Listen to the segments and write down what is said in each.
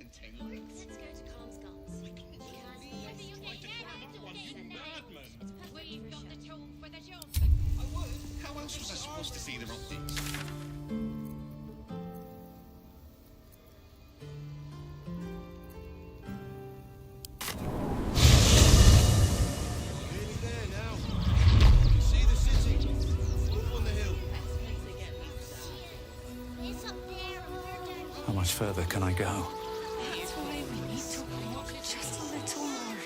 Let's go to Calm's Gums. We've got the tool for the job. How else was I supposed to see the optics? Nearly there now. You can see the city. Up on the hill. It's up there. How much further can I go? That's why we need to walk just a little more.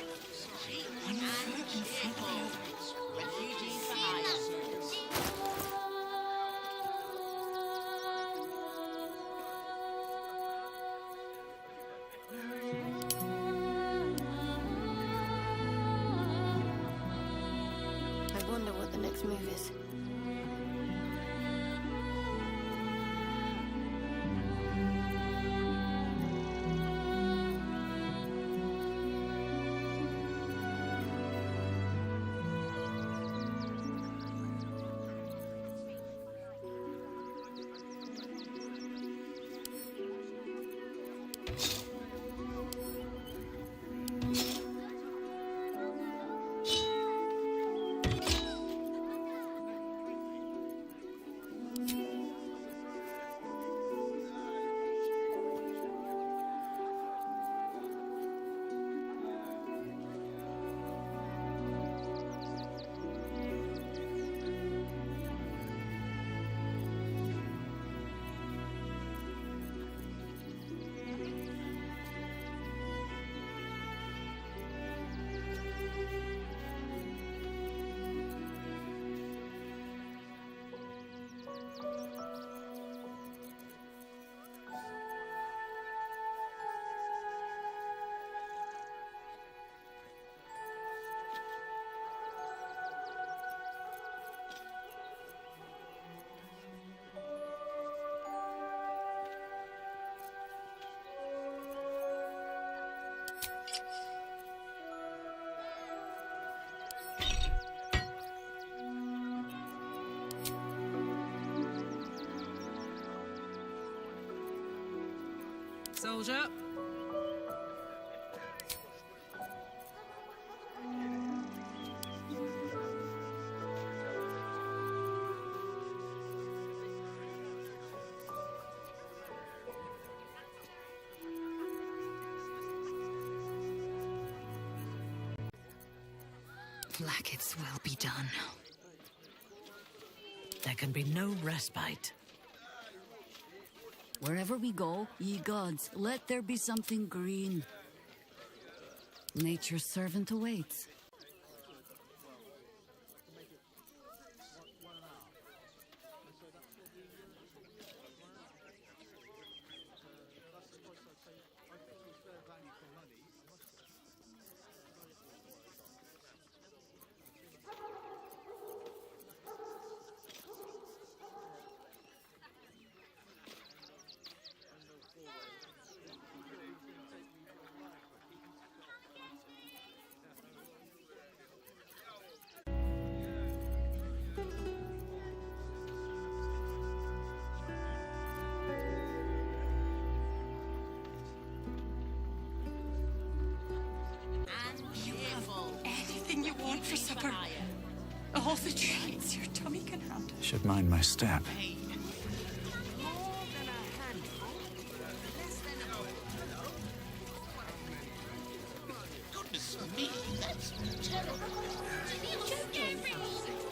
One foot in front of the other. Refugees for hire. I wonder what the next move is. Soldier. Blackets will be done. There can be no respite. Wherever we go, ye gods, let there be something green. Nature's servant awaits. Anything you want for supper. All the treats your tummy can handle. Should mind my step. Goodness me, that's terrible.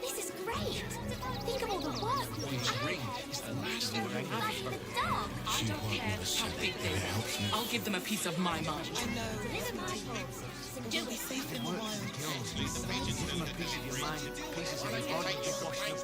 This is great. Think of all the work we Ring is the last thing I like have. the dog. I don't care how big they are. I'll give them a piece of my mind. Deliver my thoughts. Do it. Safe in the wild. Give them a piece of your mind, pieces of your body. Wash them.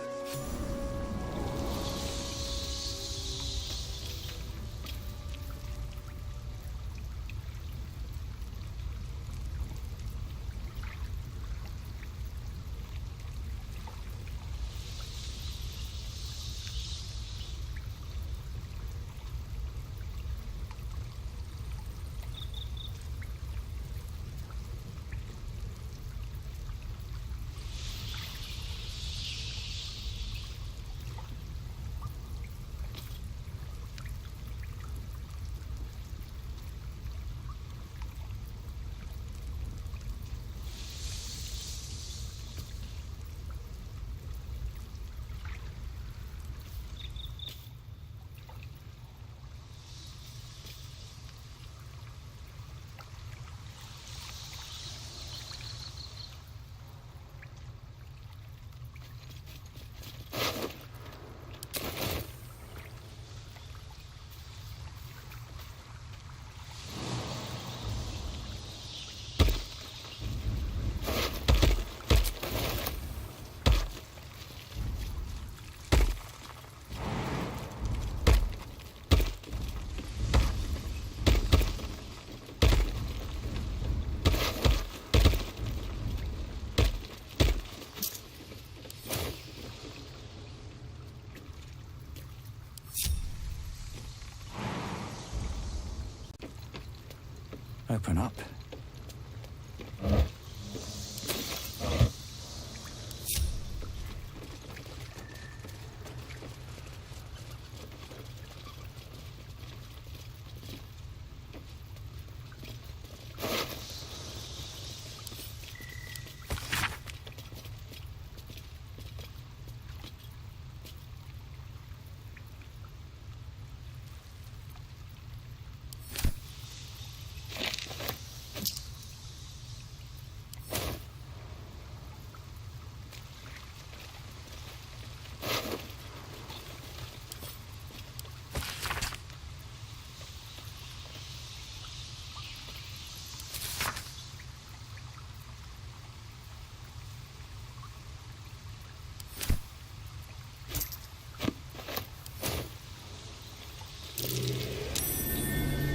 Open up.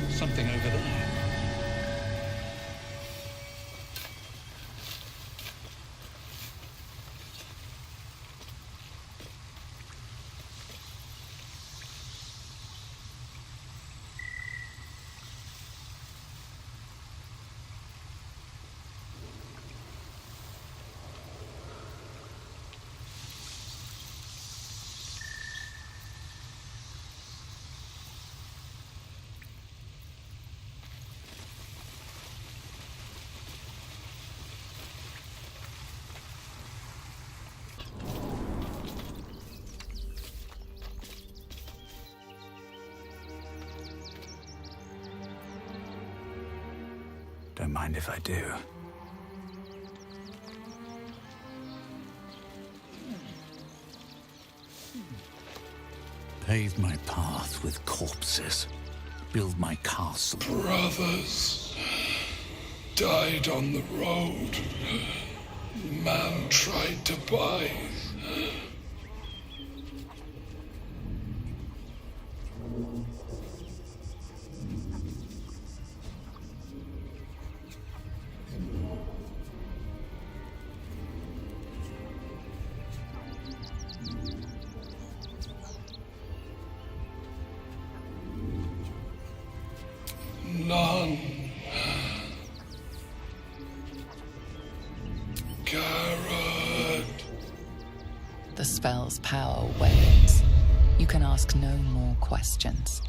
Something over there. Don't mind if I do. Pave my path with corpses. Build my castle. Brothers died on the road. Man tried to buy. None. Garrett. The spell's power wanes. You can ask no more questions.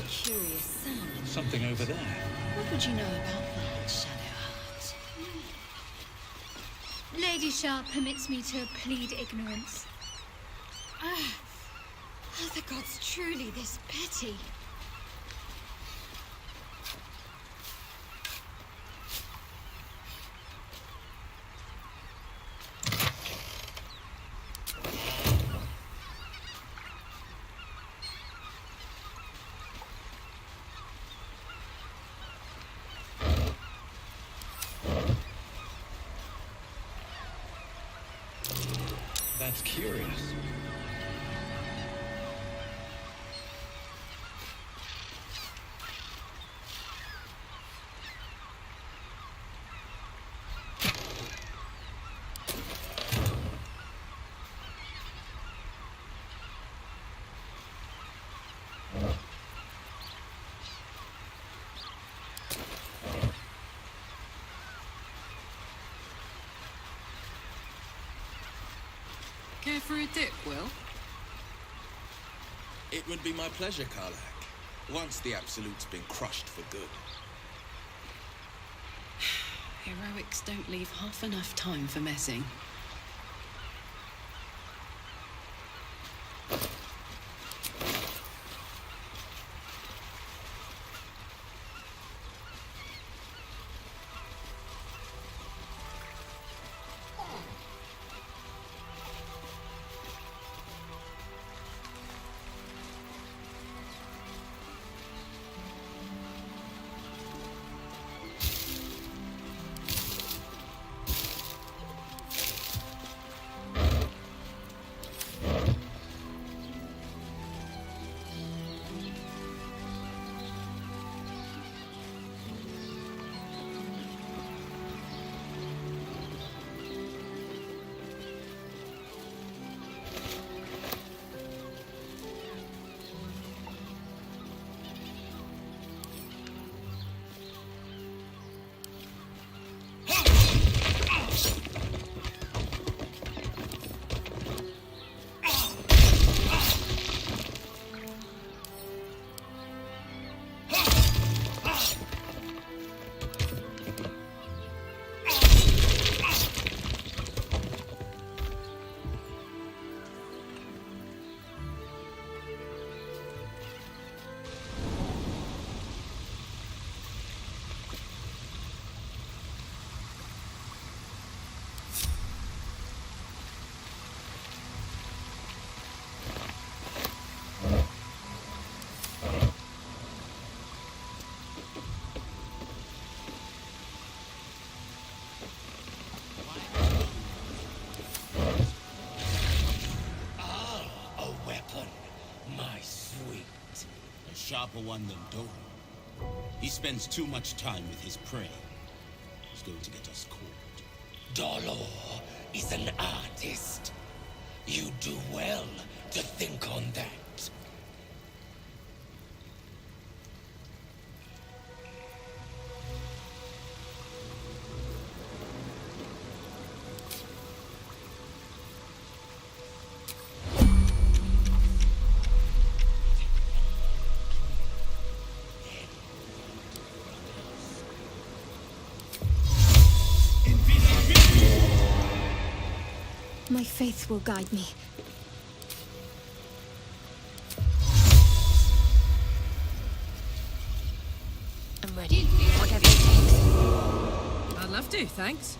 Curious sound. Something over there. What would you know about that, Shadowheart? Lady Shah permits me to plead ignorance. Are the gods truly this petty? That's curious. Care for a dip, Will? It would be my pleasure, Karlach. Once the Absolute's been crushed for good. Heroics don't leave half enough time for messing. sharper one than Dolo. He spends too much time with his prey. He's going to get us caught. Dolo is an artist. You do well to think on that. My faith will guide me. I'm ready. Whatever it takes. I'd love to, thanks.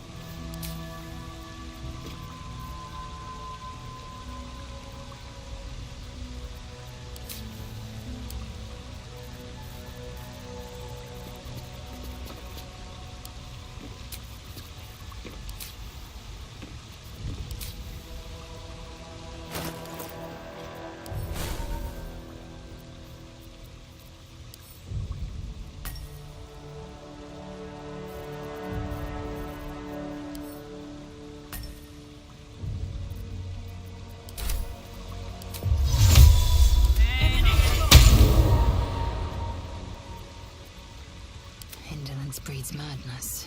Indolence breeds madness.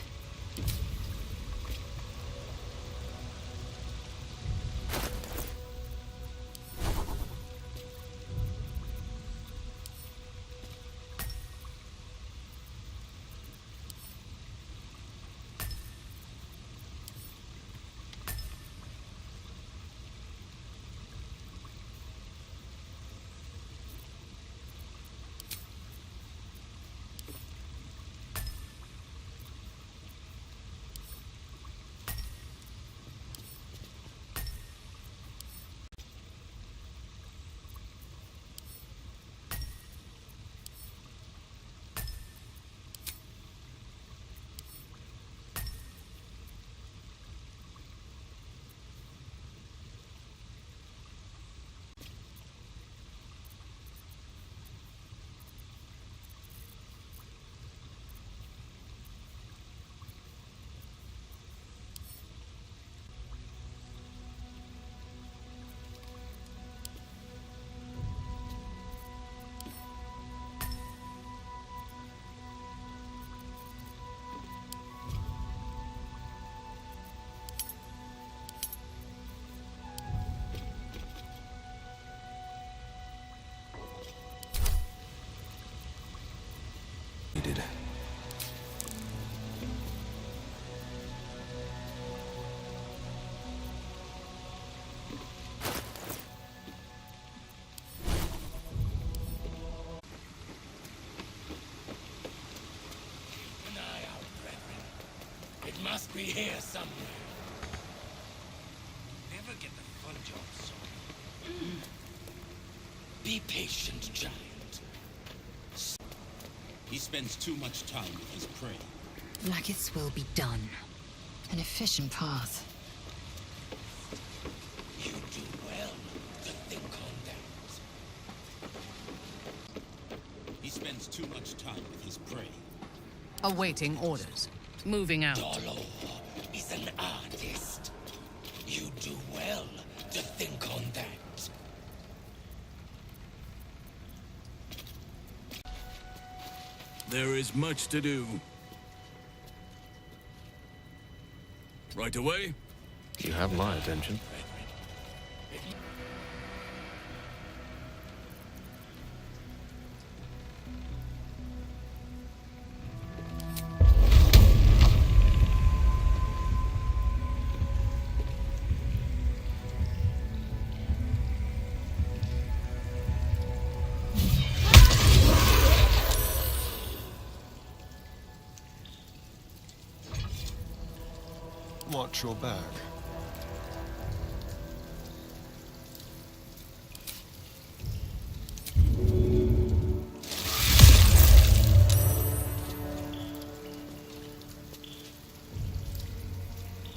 Needed. An eye out, brethren. It must be here somewhere. Never get the fun job, son. Be patient, giant. He spends too much time with his prey. Like will be done. An efficient path. You do well to think on that. He spends too much time with his prey. Awaiting orders. Moving out. Dolo is an artist. You do well to think on that. There is much to do. Right away? You have my attention. Watch your back.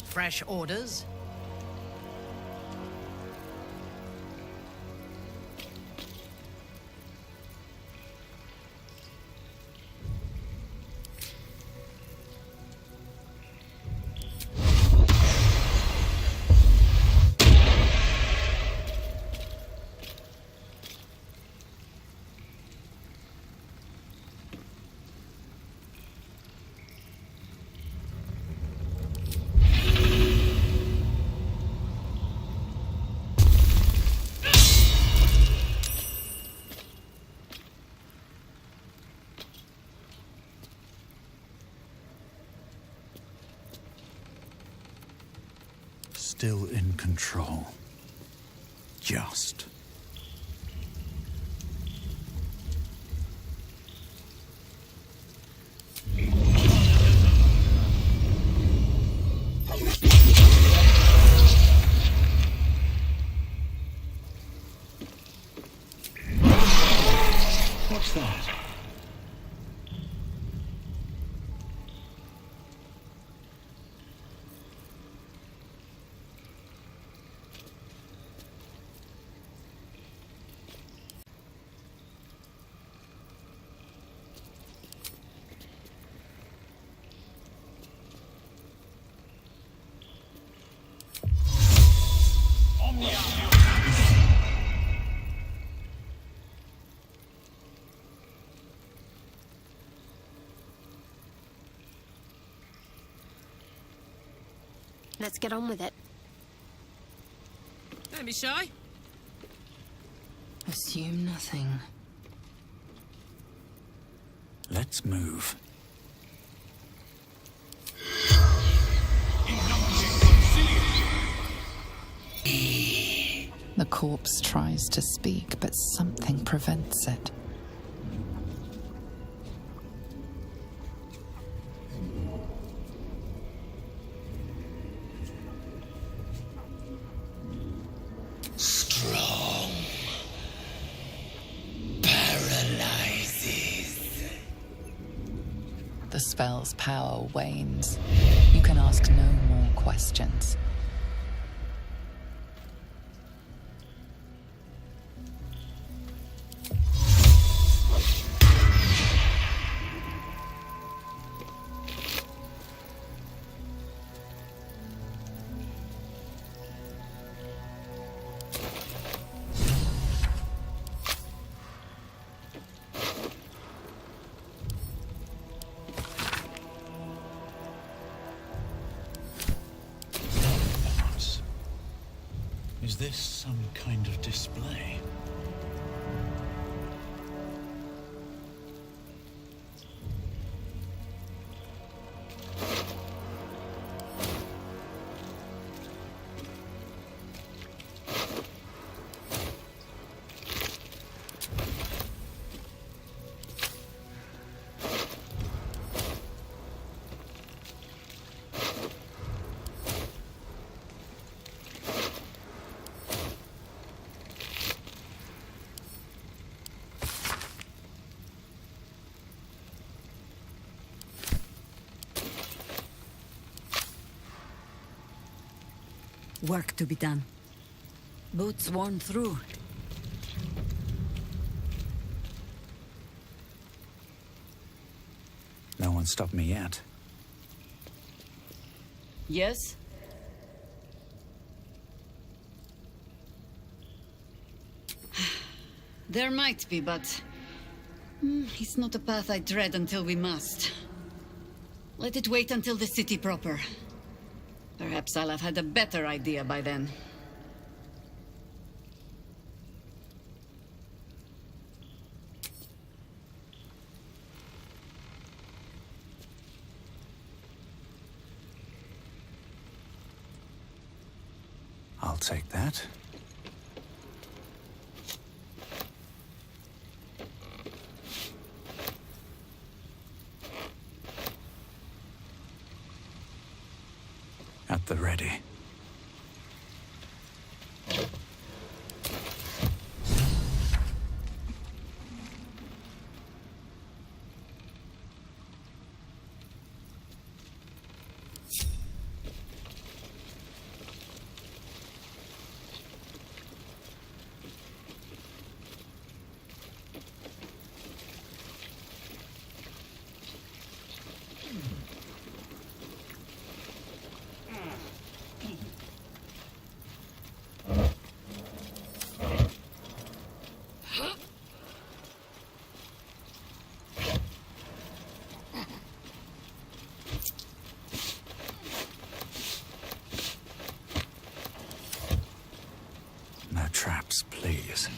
Fresh orders? still in control. Just. What's that? Let's get on with it. Don't be shy. Assume nothing. Let's move. The corpse tries to speak, but something prevents it. Strong. Paralyzes. The spell's power wanes. You can ask no more questions. Is this some kind of display? Work to be done. Boots worn through. No one stopped me yet. Yes? There might be, but... it's not a path I tread until we must. Let it wait until the city proper. Perhaps I'll have had a better idea by then. I'll take that. At the ready. No traps, please.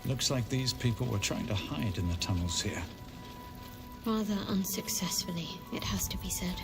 Looks like these people were trying to hide in the tunnels here. Rather unsuccessfully, it has to be said.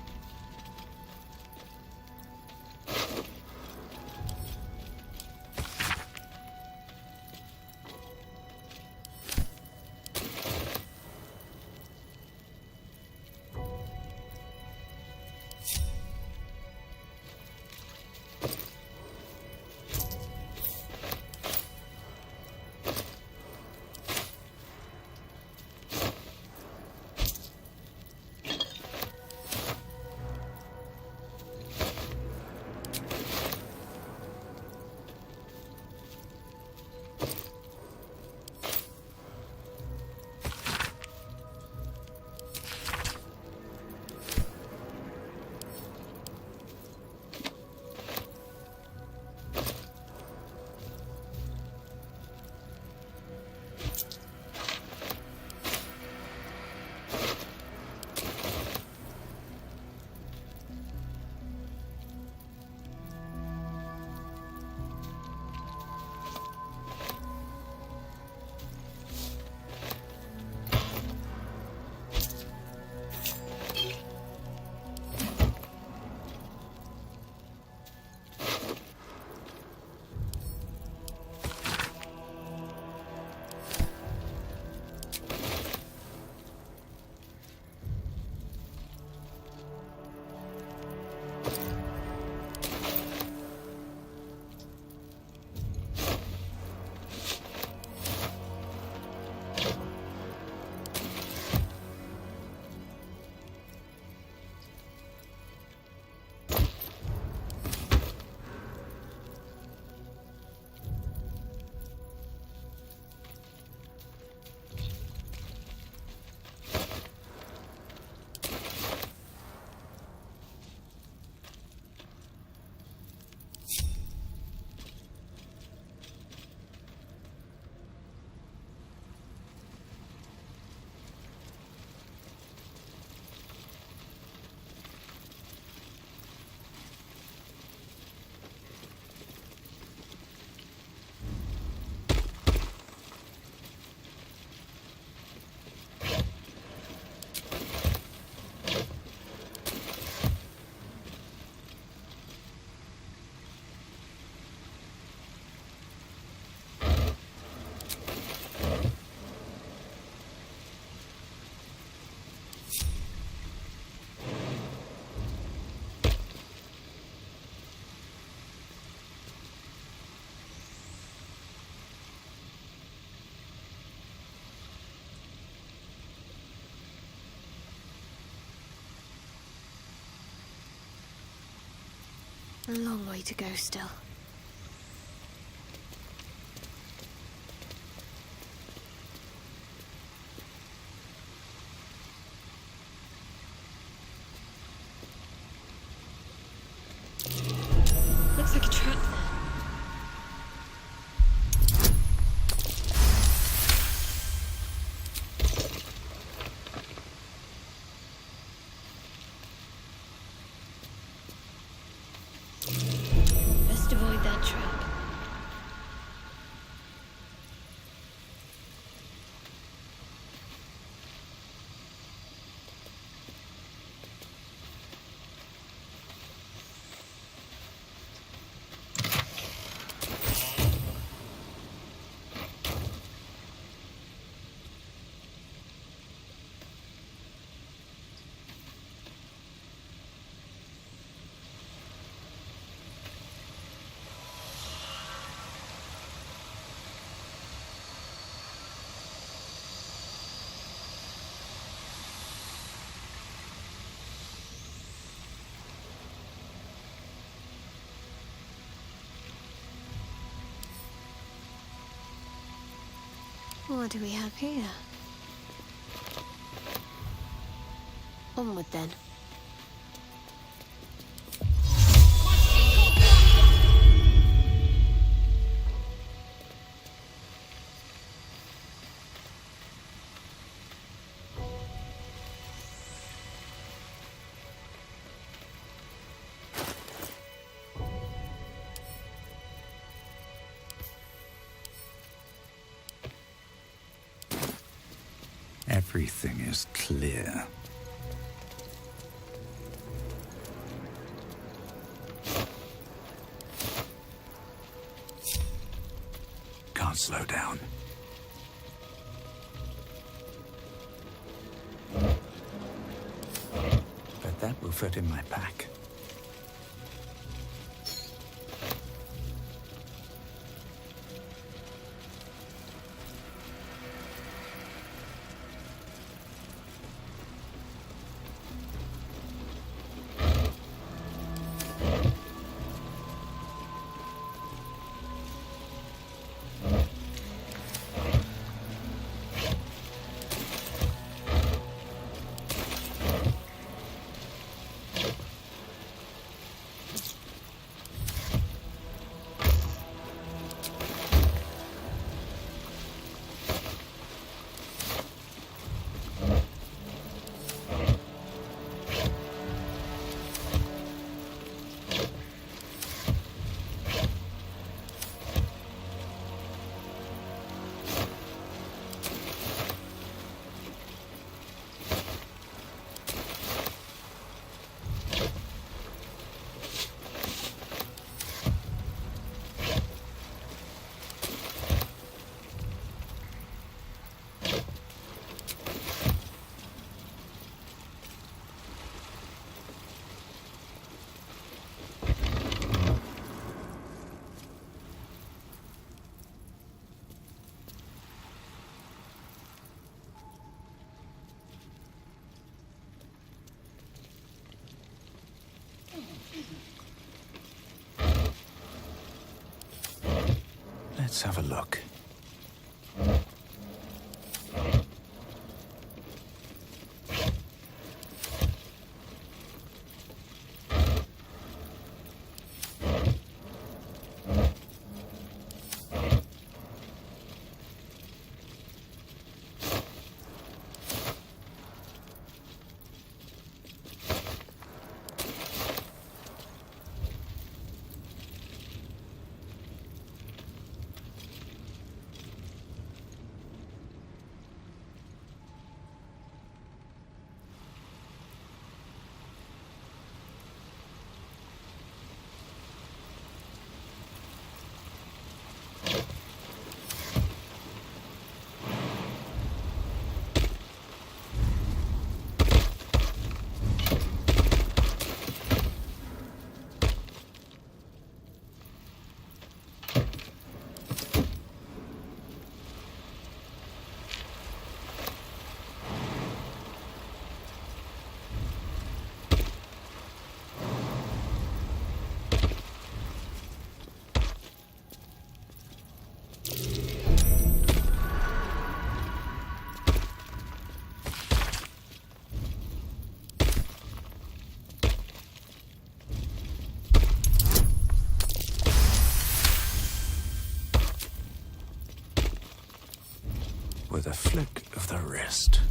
A long way to go still. Looks like a trap there. Best avoid that trap. What do we have here? Onward then. Everything is clear. Can't slow down. But that will fit in my pack. Let's have a look. With a flick of the wrist.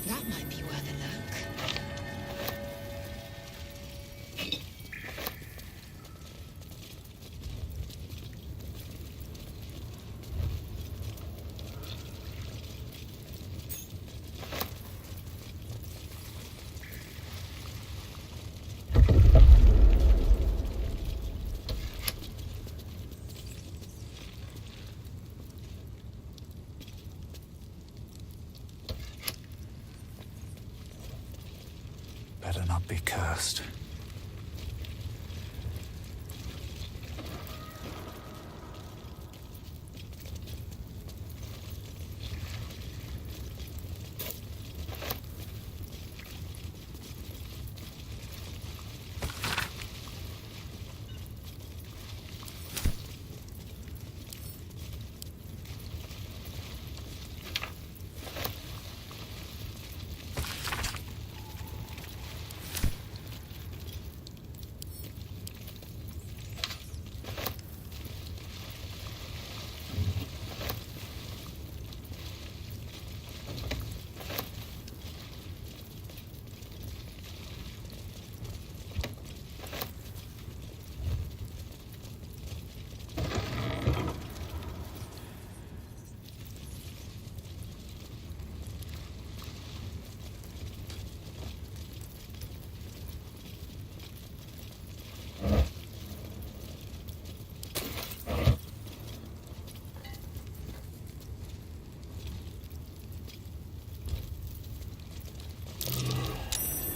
That might be worth a look. better not be cursed.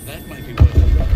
That might be worth it.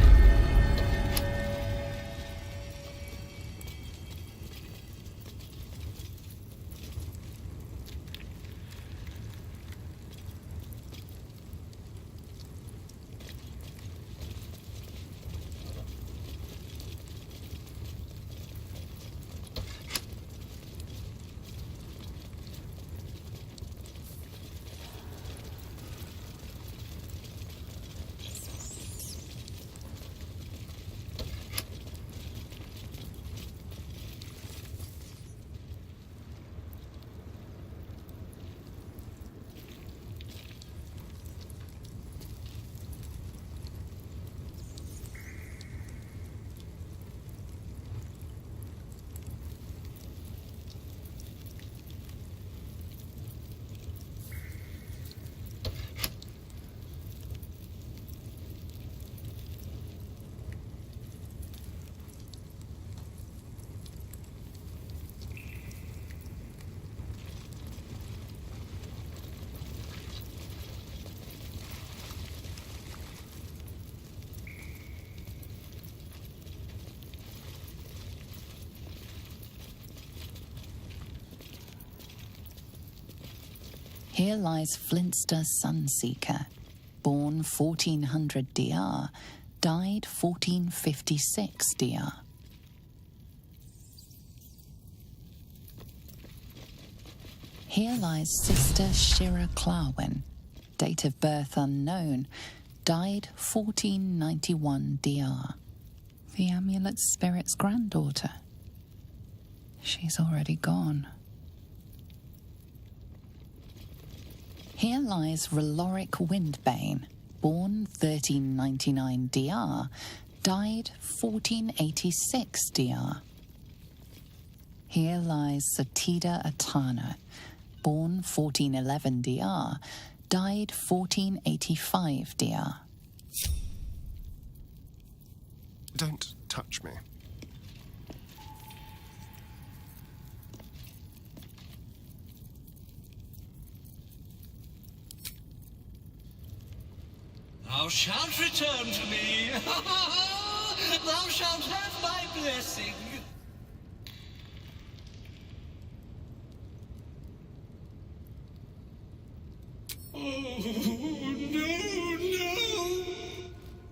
Here lies Flintster Sunseeker, born 1400 DR, died 1456 DR. Here lies Sister Shira Clarwen, date of birth unknown, died 1491 DR. The amulet spirit's granddaughter. She's already gone. Here lies Reloric Windbane, born 1399 DR, died 1486 DR. Here lies Satida Atana, born 1411 DR, died 1485 DR. Don't touch me. Thou shalt return to me. Thou shalt have my blessing. Oh, no, no.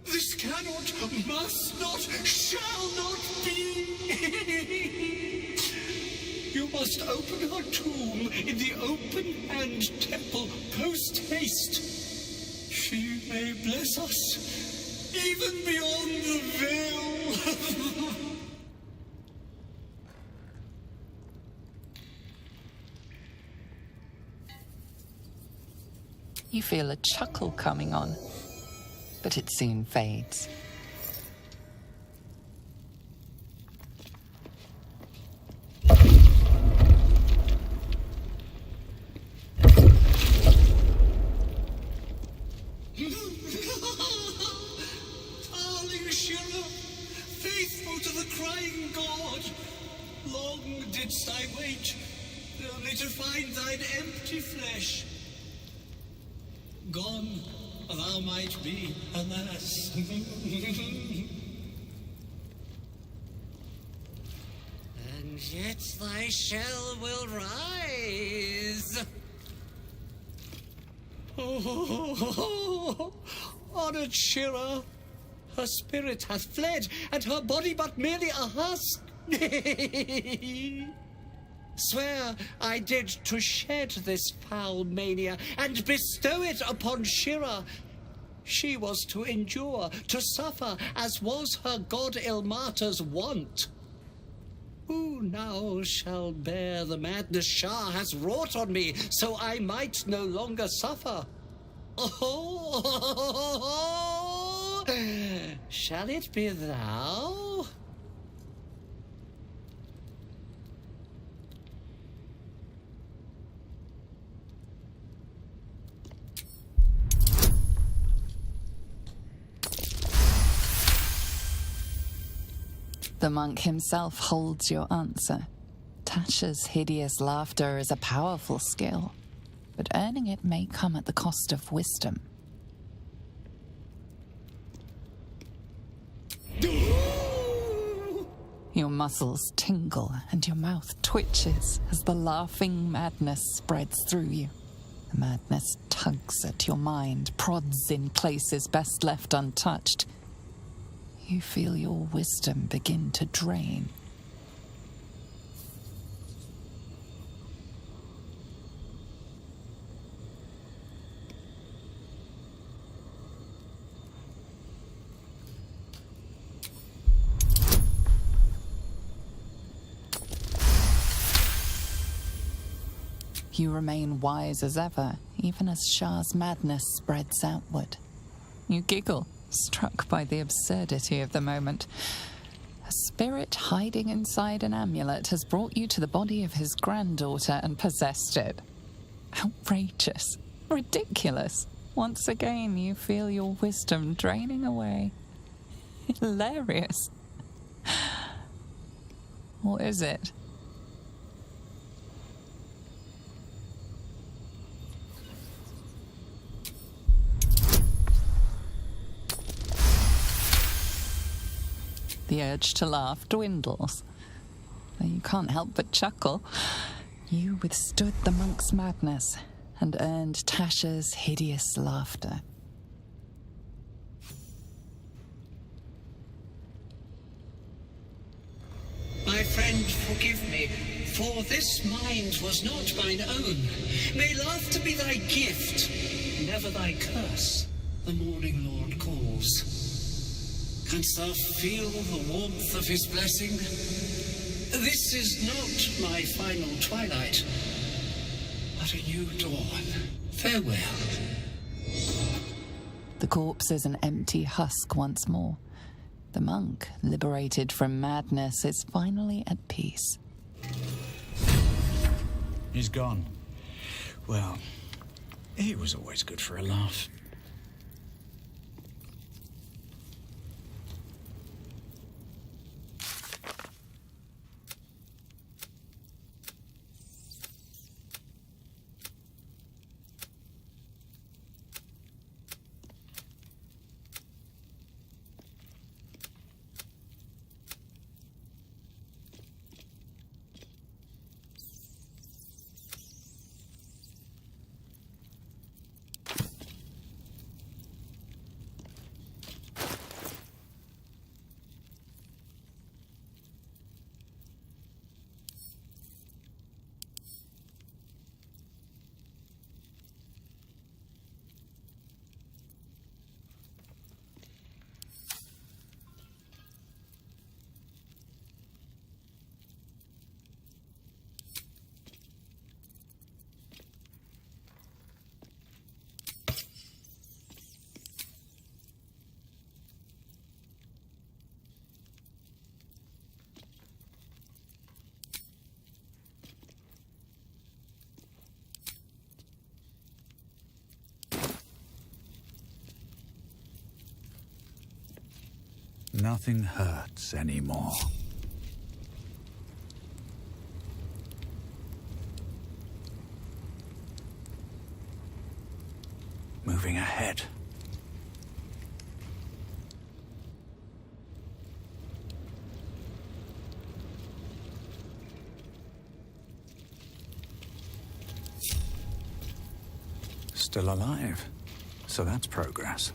This cannot, must not, shall not be. You must open her tomb in the open-hand temple post-haste. She may bless us, even beyond the veil. You feel a chuckle coming on, but it soon fades. Darling Shira, faithful to the crying god, long didst I wait, only to find thine empty flesh. Gone are thou might be, alas. And yet thy shell will rise. Oh, honored Shira, her spirit hath fled, and her body but merely a husk. Swear I did to shed this foul mania and bestow it upon Shira. She was to endure, to suffer, as was her god Ilmata's wont. Who now shall bear the madness Shah has wrought on me, so I might no longer suffer? Oh, shall it be thou? The monk himself holds your answer. Tasha's hideous laughter is a powerful skill, but earning it may come at the cost of wisdom. Your muscles tingle and your mouth twitches as the laughing madness spreads through you. The madness tugs at your mind, prods in places best left untouched. You feel your wisdom begin to drain. You remain wise as ever, even as Shah's madness spreads outward. You giggle, struck by the absurdity of the moment. A spirit hiding inside an amulet has brought you to the body of his granddaughter and possessed it. Outrageous. Ridiculous. Once again, you feel your wisdom draining away. Hilarious. Or is it? The urge to laugh dwindles. Though you can't help but chuckle. You withstood the monk's madness and earned Tasha's hideous laughter. My friend, forgive me, for this mind was not mine own. May laughter be thy gift, never thy curse. The morning Lord calls. Canst thou feel the warmth of his blessing? This is not my final twilight, but a new dawn. Farewell. The corpse is an empty husk once more. The monk, liberated from madness, is finally at peace. He's gone. Well, it was always good for a laugh. Nothing hurts anymore. Moving ahead. Still alive. So that's progress.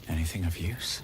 Anything of use?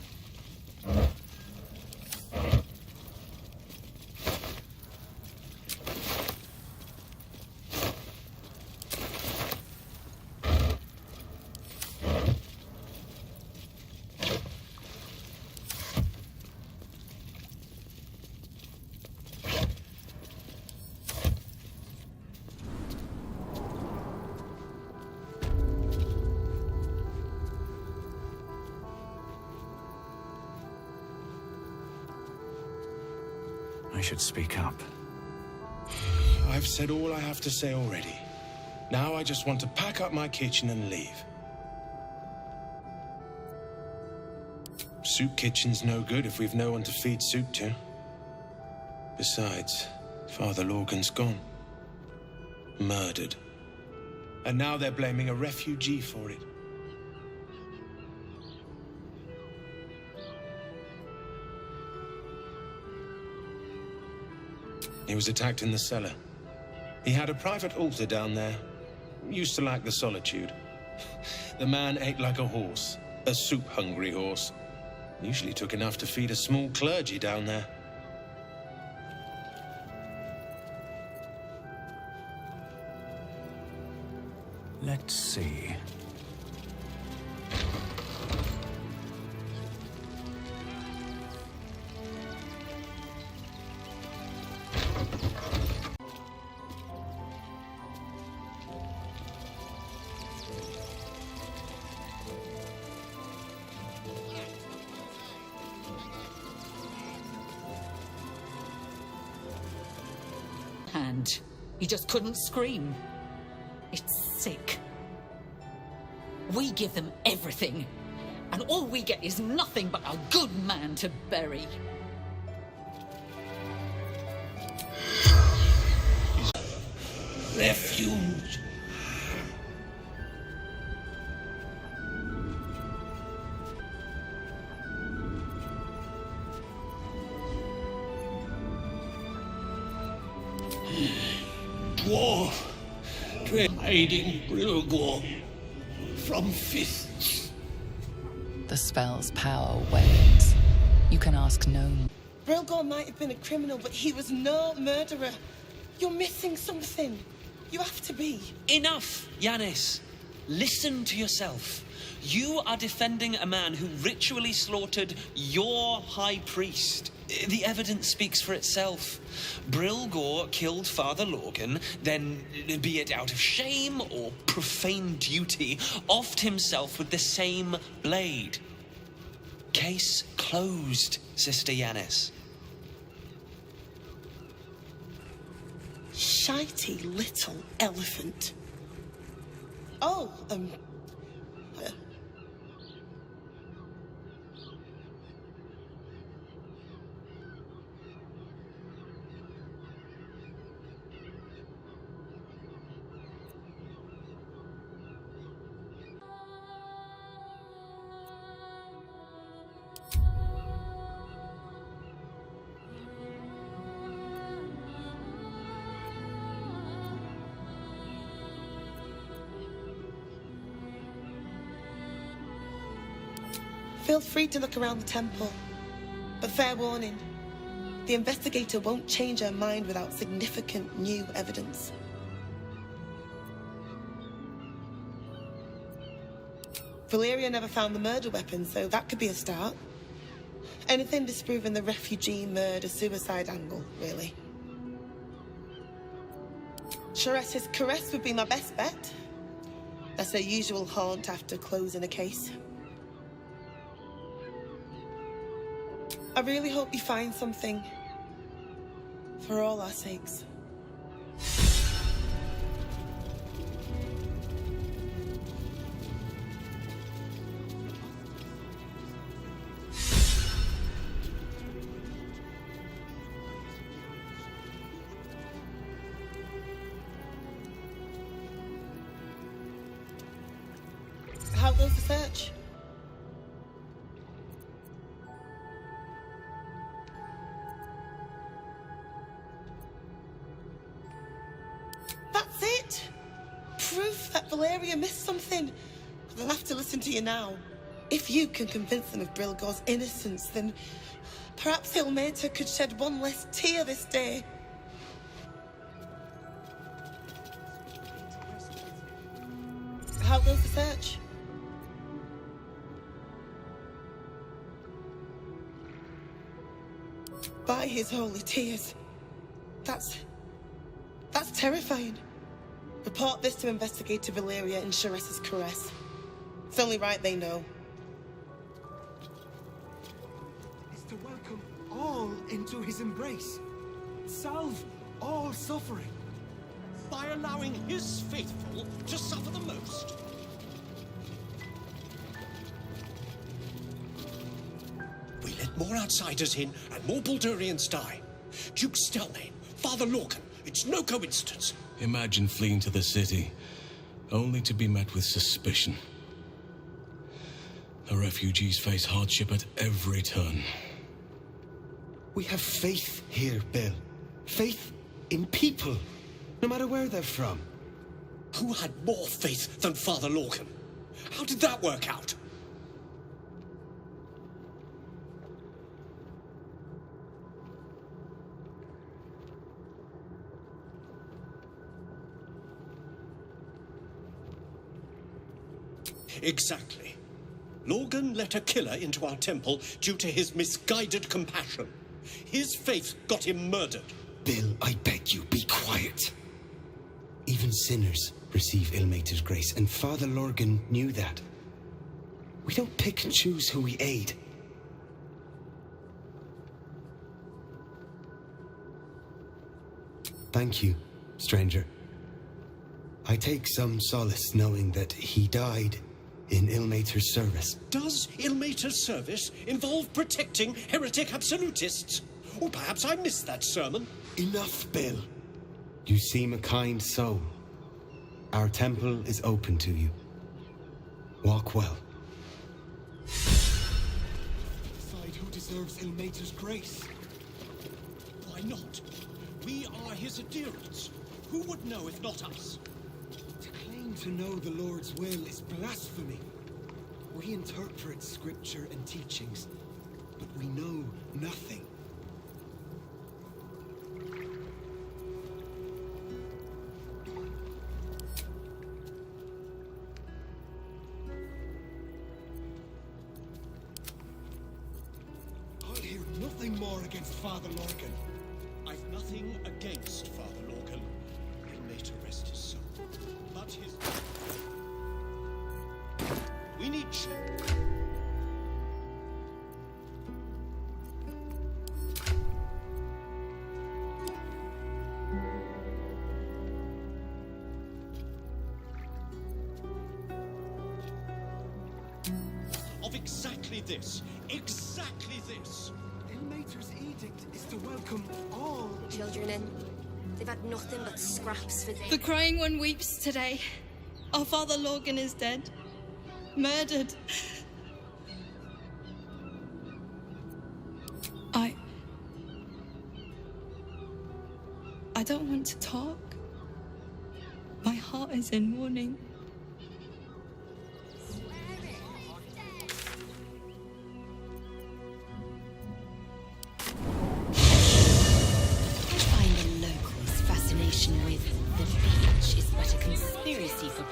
I should speak up. I've said all I have to say already. Now I just want to pack up my kitchen and leave. Soup kitchen's no good if we've no one to feed soup to. Besides, Father Lorgan's gone. Murdered. And now they're blaming a refugee for it. He was attacked in the cellar. He had a private altar down there. Used to like the solitude. The man ate like a horse. A soup-hungry horse. Usually took enough to feed a small clergy down there. Let's see. And he just couldn't scream. It's sick. We give them everything, and all we get is nothing but a good man to bury. Refuge. Dwarf, hiding Brilgor from fists. The spell's power wanes. You can ask no. Brilgor might have been a criminal, but he was no murderer. You're missing something. You have to be. Enough, Yanis. Listen to yourself. You are defending a man who ritually slaughtered your high priest. The evidence speaks for itself. Brilgor killed Father Lorgan, then, be it out of shame or profane duty, offed himself with the same blade. Case closed, Sister Yanis. Shitey little elephant. Oh, Feel free to look around the temple. But fair warning, the investigator won't change her mind without significant new evidence. Valeria never found the murder weapon, so that could be a start. Anything disproving the refugee murder-suicide angle, really. Sharess's caress would be my best bet. That's her usual haunt after closing a case. I really hope you find something. For all our sakes. How goes the search? That's it! Proof that Valeria missed something. They'll have to listen to you now. If you can convince them of Brilgor's innocence, then perhaps Ilmater could shed one less tear this day. How goes the search? By his holy tears. That's terrifying. Report this to Investigator Valeria and Sharess's caress. It's only right they know. Is to welcome all into his embrace. Salve all suffering. By allowing his faithful to suffer the most. We let more outsiders in and more Baldurians die. Duke Stelmane, Father Lorcan, it's no coincidence. Imagine fleeing to the city, only to be met with suspicion. The refugees face hardship at every turn. We have faith here, Bill. Faith in people, no matter where they're from. Who had more faith than Father Lorcan? How did that work out? Exactly. Lorcan let a killer into our temple due to his misguided compassion. His faith got him murdered. Bill, I beg you, be quiet. Even sinners receive Ilmater's grace, and Father Lorcan knew that. We don't pick and choose who we aid. Thank you, stranger. I take some solace knowing that he died in Ilmater's service. Does Ilmater's service involve protecting heretic absolutists? Or perhaps I missed that sermon. Enough, Bill. You seem a kind soul. Our temple is open to you. Walk well. Decide who deserves Ilmater's grace. Why not? We are his adherents. Who would know if not us? To claim to know the Lord's will is blasphemy. We interpret scripture and teachings, but we know nothing. I'll hear nothing more against Father Lorcan. I've nothing against Father Lorcan. Ilmater rest his soul. But his... We need... of exactly this. Exactly this. Ilmater's edict is to welcome all Children in. They've had nothing but scraps for days. The crying one weeps today. Our Father Lorcan is dead. Murdered. I don't want to talk. My heart is in mourning.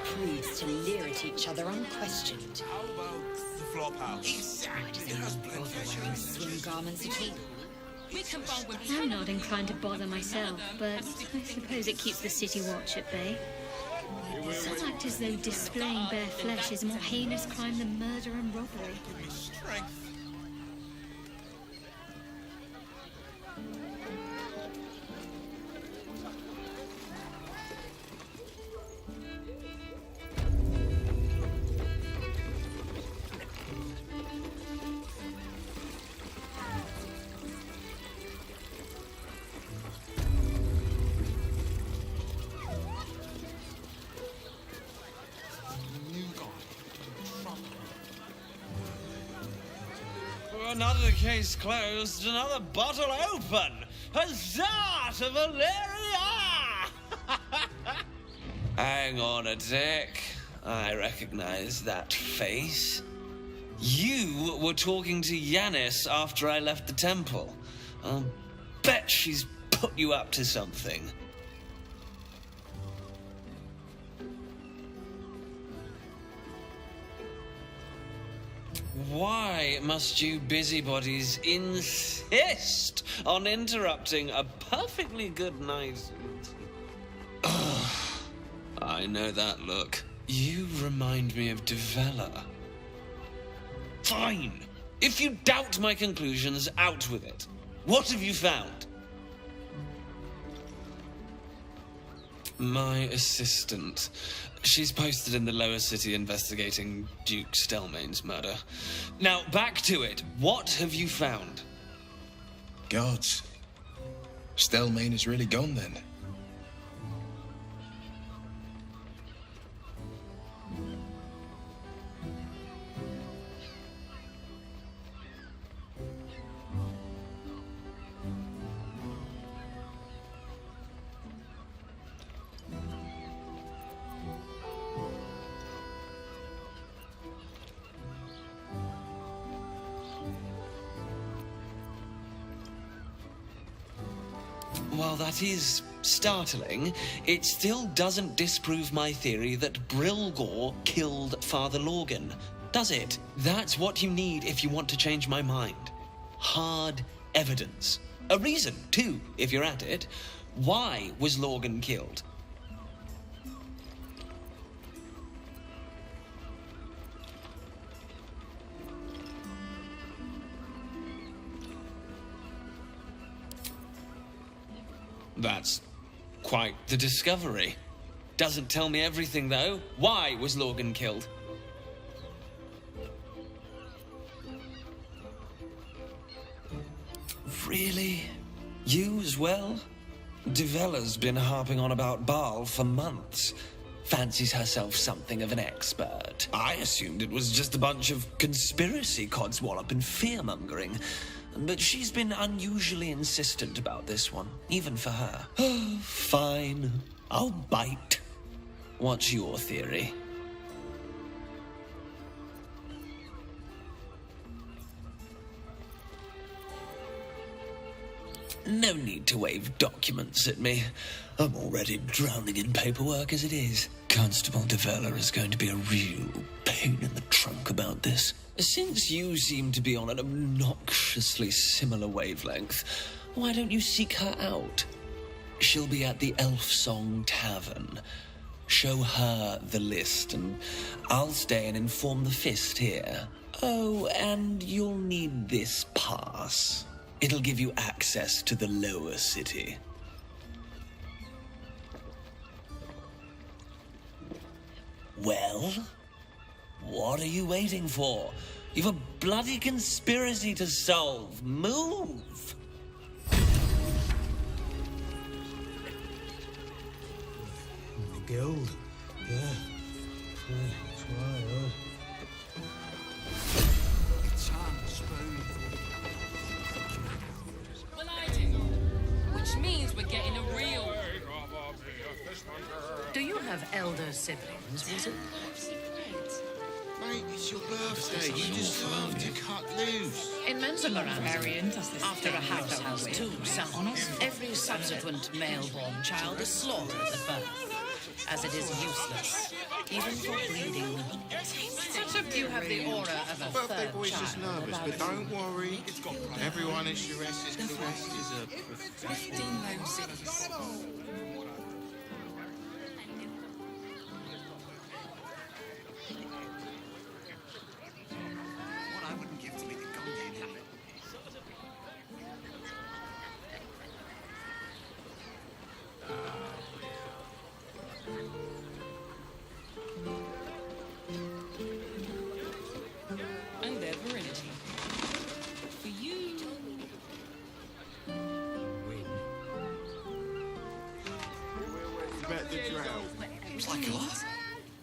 prudes to leer at each other unquestioned. How about the flop house? Exactly. It has plenty of Wearing swim garments at all. We can bond with I'm not inclined to bother myself, but I suppose it keeps the city watch at bay. Some act as though displaying bare flesh is a more heinous crime than murder and robbery. strength. Another case closed, another bottle open. Huzzah to Valeria! Hang on a tick. I recognize that face. You were talking to Yanis after I left the temple. I'll bet she's put you up to something. Why must you busybodies insist on interrupting a perfectly good night? I know that look. You remind me of Devella. Fine. If you doubt my conclusions, out with it. What have you found? My assistant. She's posted in the lower city investigating Duke Stelmane's murder. Now, back to it. What have you found? Gods. Stelmane is really gone then. While that is startling, it still doesn't disprove my theory that Brilgor killed Father Lorgan, does it? That's what you need if you want to change my mind. Hard evidence. A reason, too, if you're at it. Why was Lorgan killed? That's quite the discovery. Doesn't tell me everything, though. Why was Lorgan killed? Really? You as well? Devella's been harping on about Baal for months. Fancies herself something of an expert. I assumed it was just a bunch of conspiracy codswallop and fear-mongering. But she's been unusually insistent about this one, even for her. Fine. I'll bite. What's your theory? No need to wave documents at me. I'm already drowning in paperwork as it is. Constable Devella is going to be a real pain in the trunk about this. Since you seem to be on an obnoxiously similar wavelength, why don't you seek her out? She'll be at the Elfsong Tavern. Show her the list, and I'll stay and inform the Fist here. Oh, and you'll need this pass. It'll give you access to the lower city. Well? What are you waiting for? You've a bloody conspiracy to solve. Move! The guild. Yeah. That's right, It's unspoon. Well, I do. Which means we're getting a real... Do you have elder siblings, was it? Mate, it's your birthday. You deserve to cut loose. In Menzoberranzan, after a house has two sons, every subsequent male-born child is slaughtered at birth. as it is useless, even for breeding. You have the aura of a Birthday third boy's just child nervous, about but don't worry. Everyone is caressed is a 15 low cities. What I wouldn't give to be the guardian. And their virility. For you. Bet the drow. It's like what?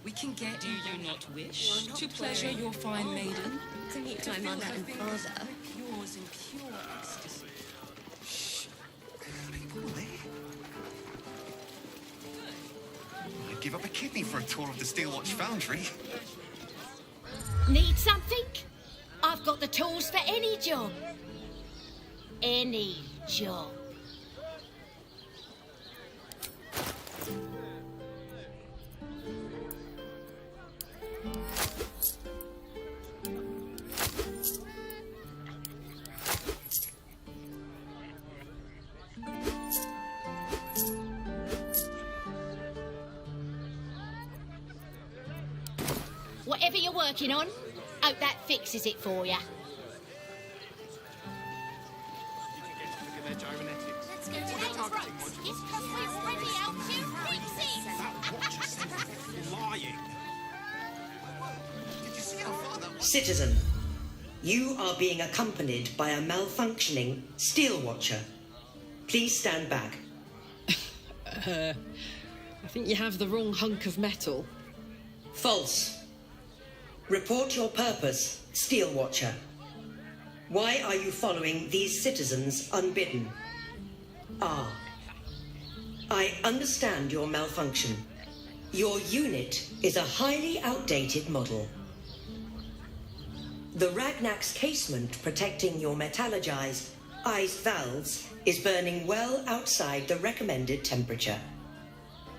We can get. Do you not wish to pleasure your fine maiden? To meet my mother and father. Yours in pure ecstasy. People there. I'd give up a kidney for a tour of the Steelwatch Foundry. Need something? I've got the tools for any job. Any job. Whatever you're working on, hope that fixes it for you. Look at their gyrometics. Let's go to the right. It's because we're ready out to fix it. That watch is flying. Did you see how far that was? Citizen, you are being accompanied by a malfunctioning steel watcher. Please stand back. I think you have the wrong hunk of metal. False. Report your purpose, Steel Watcher. Why are you following these citizens unbidden? Ah. I understand your malfunction. Your unit is a highly outdated model. The Ragnak's casement protecting your metallurgized ice valves is burning well outside the recommended temperature.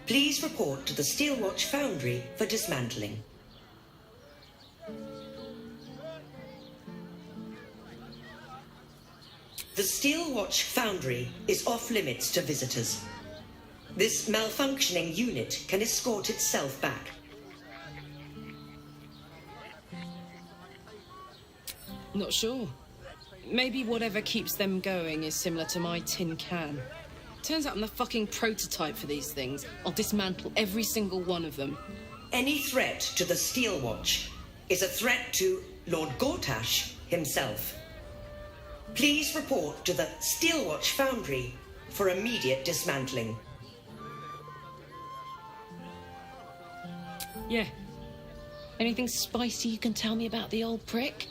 Please report to the Steelwatch Foundry for dismantling. The Steelwatch Foundry is off limits to visitors. This malfunctioning unit can escort itself back. Not sure. Maybe whatever keeps them going is similar to my tin can. Turns out I'm the fucking prototype for these things. I'll dismantle every single one of them. Any threat to the Steelwatch is a threat to Lord Gortash himself. Please report to the Steelwatch Foundry for immediate dismantling. Yeah. Anything spicy you can tell me about the old prick?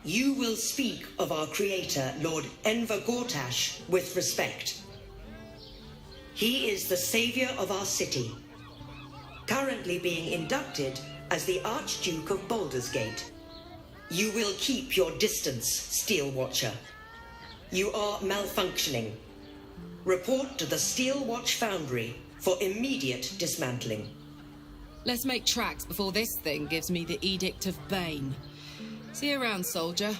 You will speak of our creator, Lord Enver Gortash, with respect. He is the savior of our city, currently being inducted as the Archduke of Baldur's Gate. You will keep your distance, Steel Watcher. You are malfunctioning. Report to the Steelwatch Foundry for immediate dismantling. Let's make tracks before this thing gives me the Edict of Bane. See you around, soldier.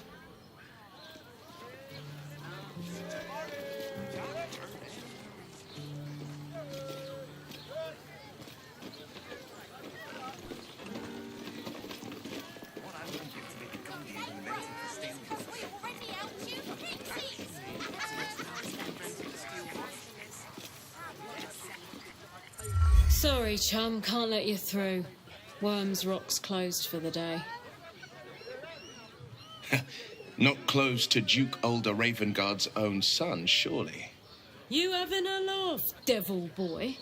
Sorry, chum, can't let you through. Worms Rock's closed for the day. Not close to Duke Ulder Ravengard's own son, surely. You having a laugh, devil boy?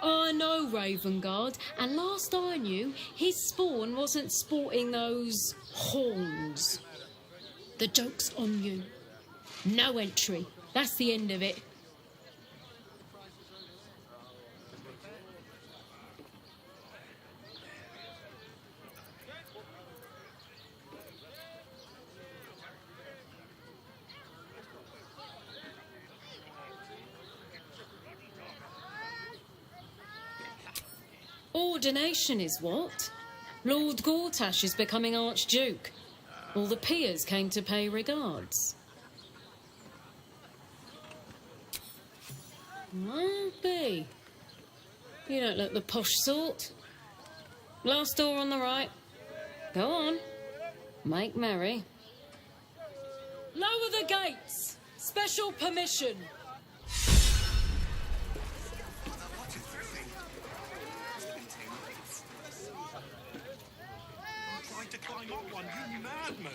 I know Ravengard, and last I knew, his spawn wasn't sporting those horns. The joke's on you. No entry. That's the end of it. Ordination is what? Lord Gortash is becoming Archduke. All the peers came to pay regards. Might be. You don't look the posh sort. Last door on the right. Go on. Make merry. Lower the gates! Special permission! Trying to climb up one, you madman!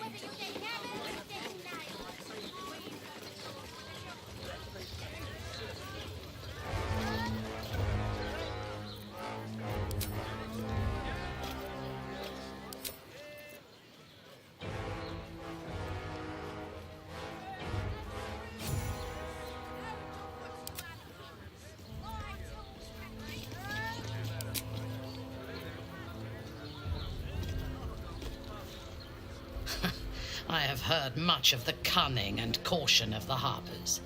I have heard much of the cunning and caution of the Harpers.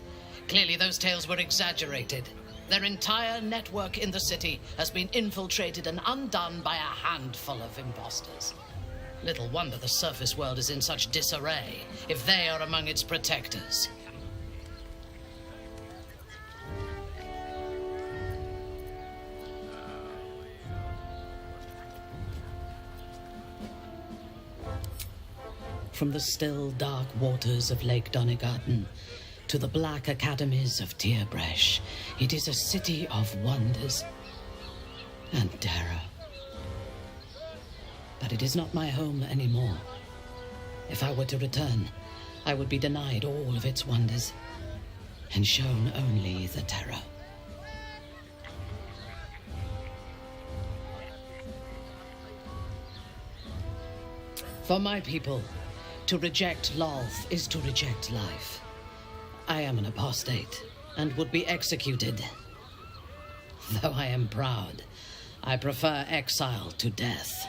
Clearly those tales were exaggerated. Their entire network in the city has been infiltrated and undone by a handful of imposters. Little wonder the surface world is in such disarray, if they are among its protectors. From the still, dark waters of Lake Donegarten to the black academies of Tierbresh, it is a city of wonders and terror. But it is not my home anymore. If I were to return, I would be denied all of its wonders and shown only the terror. For my people, to reject Lolth is to reject life. I am an apostate and would be executed. Though I am proud, I prefer exile to death.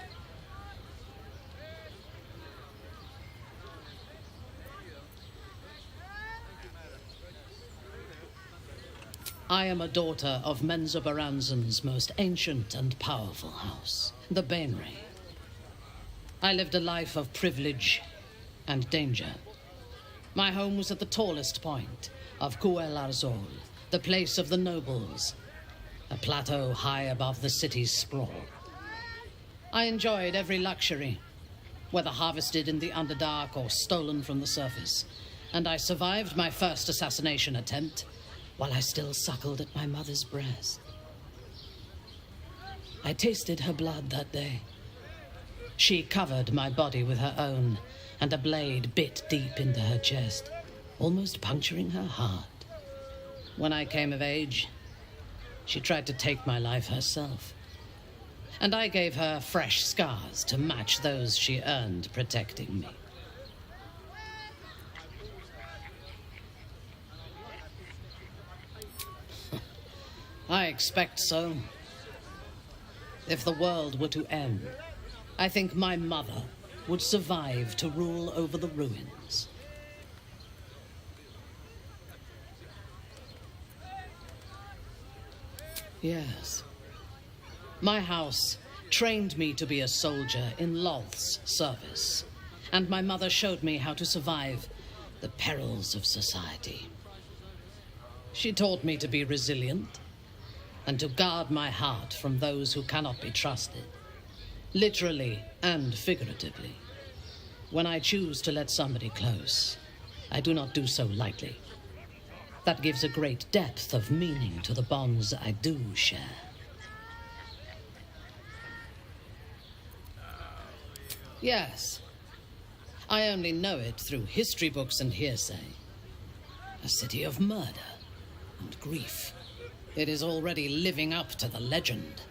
I am a daughter of Menzoberranzan's most ancient and powerful house, the Bainray. I lived a life of privilege and danger. My home was at the tallest point of Cuel Arzol, the place of the nobles, a plateau high above the city's sprawl. I enjoyed every luxury, whether harvested in the Underdark or stolen from the surface, and I survived my first assassination attempt while I still suckled at my mother's breast. I tasted her blood that day. She covered my body with her own, and a blade bit deep into her chest, almost puncturing her heart. When I came of age, she tried to take my life herself, and I gave her fresh scars to match those she earned protecting me. I expect so. If the world were to end, I think my mother would survive to rule over the ruins. Yes. My house trained me to be a soldier in Lolth's service, and my mother showed me how to survive the perils of society. She taught me to be resilient and to guard my heart from those who cannot be trusted, literally and figuratively. When I choose to let somebody close, I do not do so lightly. That gives a great depth of meaning to the bonds I do share. Yes, I only know it through history books and hearsay. A city of murder and grief. It is already living up to the legend.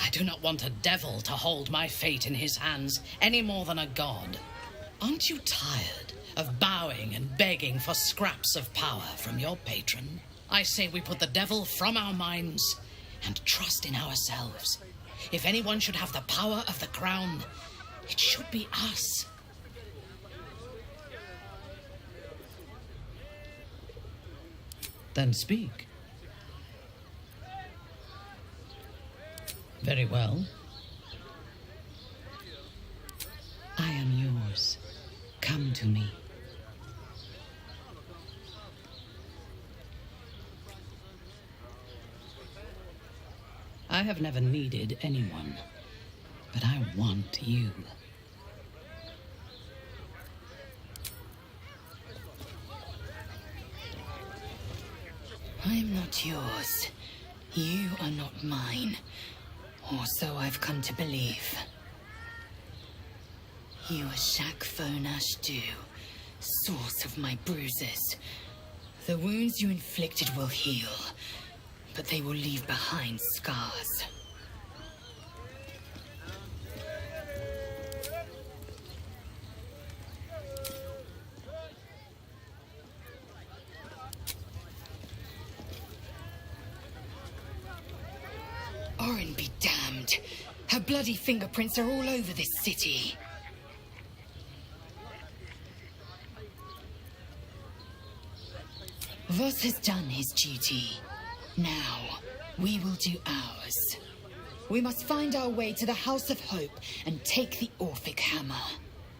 I do not want a devil to hold my fate in his hands any more than a god. Aren't you tired of bowing and begging for scraps of power from your patron? I say we put the devil from our minds and trust in ourselves. If anyone should have the power of the crown, it should be us. Then speak. Very well. I am yours. Come to me. I have never needed anyone, but I want you. I am not yours. You are not mine. Or so I've come to believe. You are Shak Fonash Du, source of my bruises. The wounds you inflicted will heal, but they will leave behind scars. Orin be damned. Her bloody fingerprints are all over this city. Voss has done his duty. Now, we will do ours. We must find our way to the House of Hope and take the Orphic Hammer.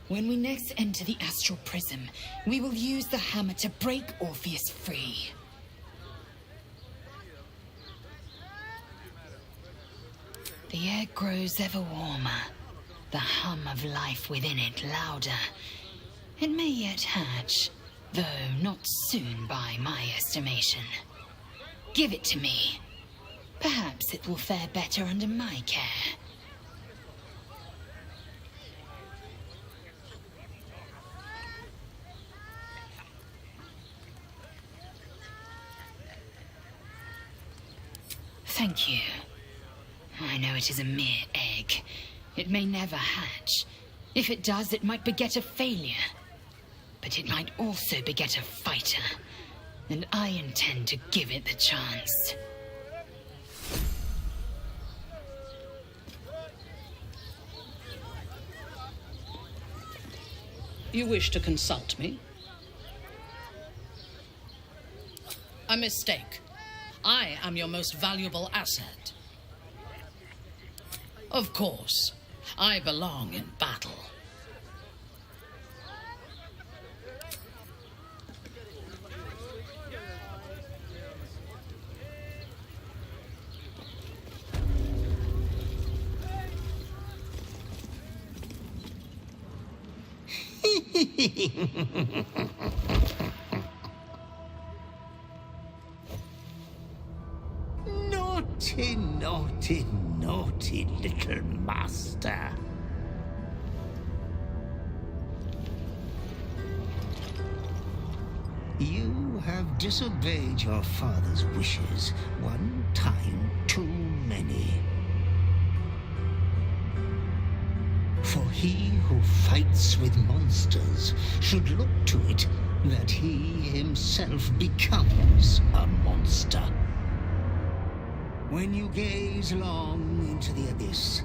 When we next enter the Astral Prism, we will use the hammer to break Orpheus free. The air grows ever warmer, the hum of life within it louder. It may yet hatch, though not soon by my estimation. Give it to me. Perhaps it will fare better under my care. Thank you. I know it is a mere egg. It may never hatch. If it does, it might beget a failure. But it might also beget a fighter. And I intend to give it the chance. You wish to consult me? A mistake. I am your most valuable asset. Of course, I belong in battle. Naughty, naughty, naughty little master. You have disobeyed your father's wishes one time too many. For he who fights with monsters should look to it that he himself becomes a monster. When you gaze long into the abyss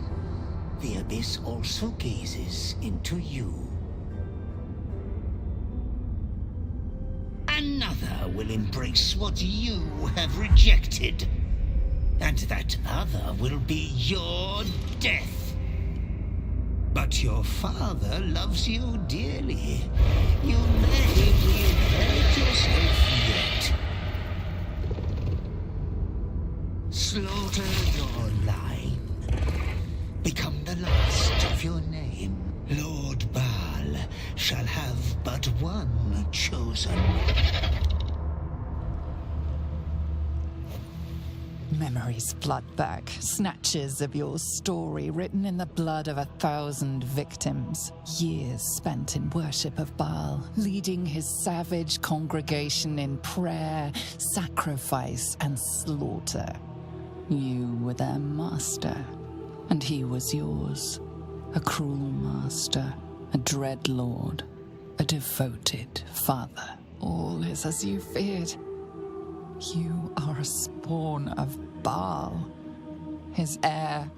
also gazes into you. Another will embrace what you have rejected, and that other will be your death. But your father loves you dearly. You may reinherit yourself yet. Slaughter your line. Become the last of your name. Lord Baal shall have but one chosen. Memories flood back, snatches of your story written in the blood of 1,000 victims. Years spent in worship of Baal, leading his savage congregation in prayer, sacrifice, and slaughter. You were their master, and he was yours. A cruel master, a dread lord, a devoted father. All is as you feared. You are a spawn of Baal, his heir,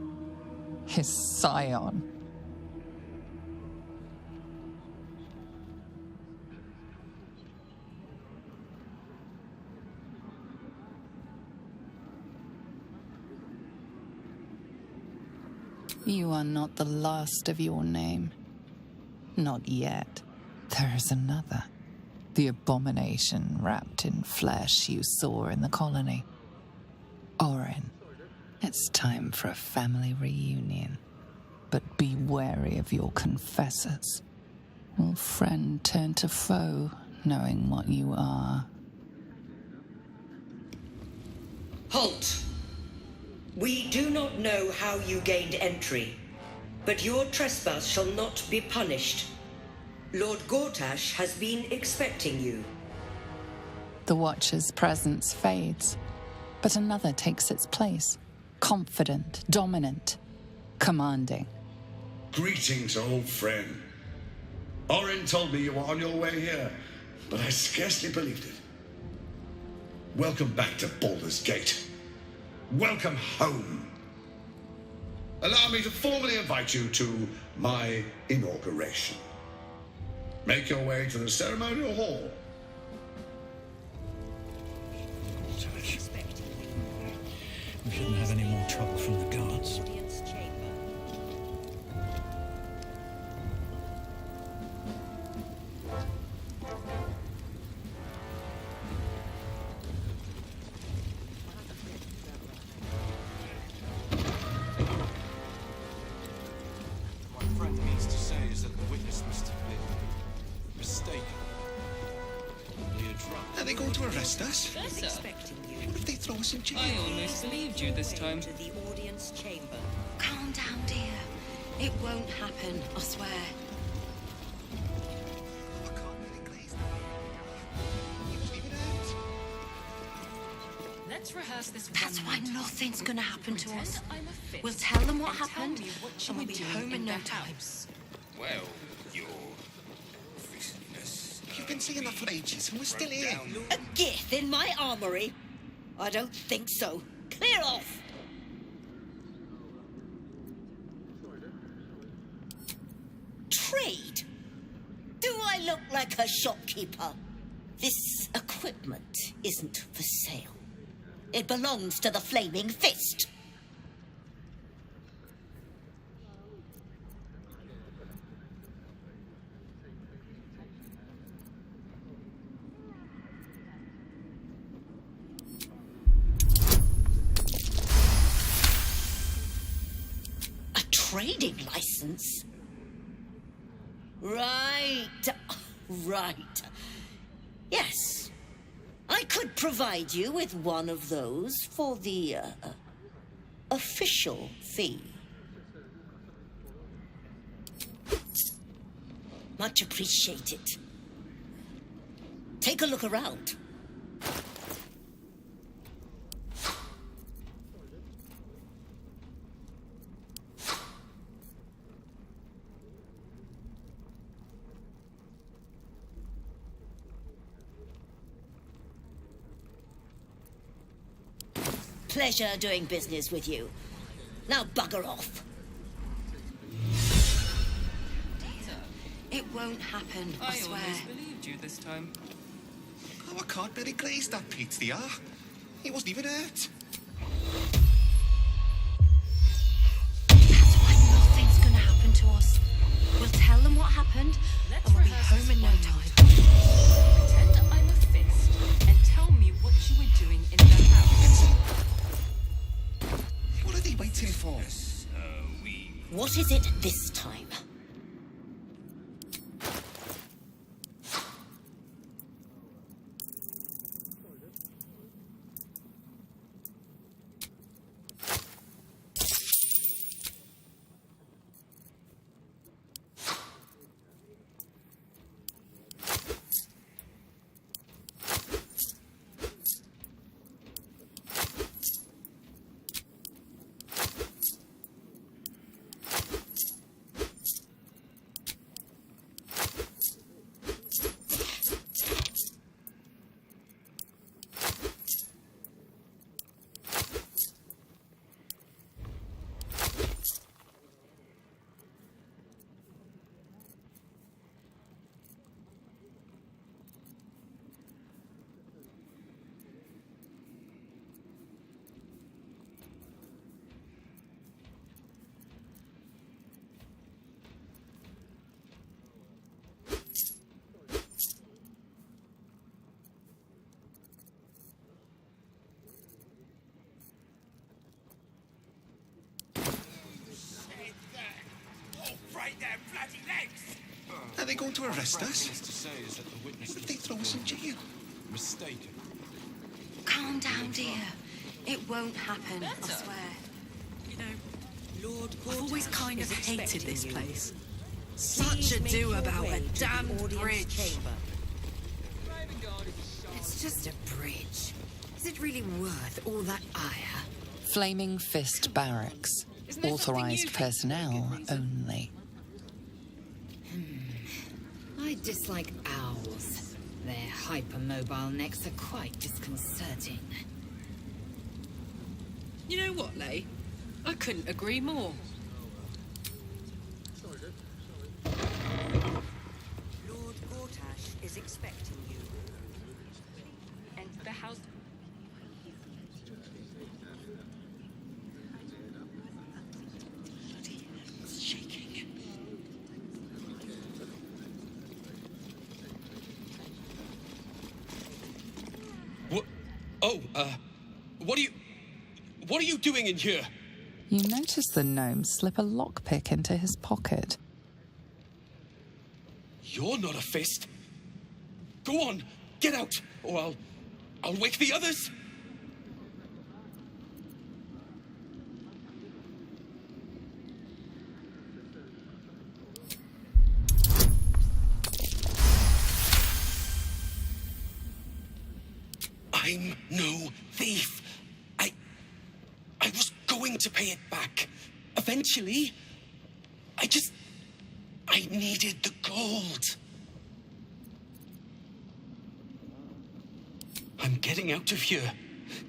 his scion. You are not the last of your name. Not yet. There is another. The abomination wrapped in flesh you saw in the colony. Orin, it's time for a family reunion. But be wary of your confessors. Will friend turn to foe, knowing what you are? Halt! We do not know how you gained entry, but your trespass shall not be punished. Lord Gortash has been expecting you. The Watcher's presence fades, but another takes its place. Confident, dominant, commanding. Greetings, old friend. Orin told me you were on your way here, but I scarcely believed it. Welcome back to Baldur's Gate. Welcome home. Allow me to formally invite you to my inauguration. Make your way to the ceremonial hall. We shouldn't have any more trouble from the guards. Are they going to arrest us? Yes, sir. What if they throw us in jail? I almost believed you this time. To the audience chamber. Calm down, dear. It won't happen, I swear. Let's rehearse this. That's why nothing's gonna happen to us. We'll tell them what happened, and we'll be home in no time. Well, your fistiness. You've been singing that for ages, and we're still here. A gith in my armory? I don't think so. Clear off! Trade? Do I look like a shopkeeper? This equipment isn't for sale. It belongs to the Flaming Fist. A trading license? Right. Right. Yes. I could provide you with one of those for the official fee. Much appreciated. Take a look around. Pleasure doing business with you. Now bugger off. It won't happen, I swear. almost believed you this time. Oh, I can't really glaze that Pete the R. He wasn't even hurt. That's why nothing's gonna happen to us. We'll tell them what happened, and we'll be home in no time. Pretend I'm a fist and tell me what you were doing in the house. What are they waiting for? What is it this time? they going to arrest us? To say is that the witness If they throw us in jail. mistaken. Calm down, dear. It won't happen, I swear. You know, Lord, I've always kind of hated this place. Such ado about a damn bridge. It's just a bridge. Is it really worth all that ire? Flaming Fist Barracks. Authorized personnel only. I dislike owls. Their hypermobile necks are quite disconcerting. You know what, Lay? I couldn't agree more. Lord Gortash is expecting you. And the house. What? Oh, what are you doing in here? You notice the gnome slip a lockpick into his pocket. You're not a fist. Go on, get out, or I'll wake the others. I'm no thief. I was going to pay it back. Eventually. I needed the gold. I'm getting out of here.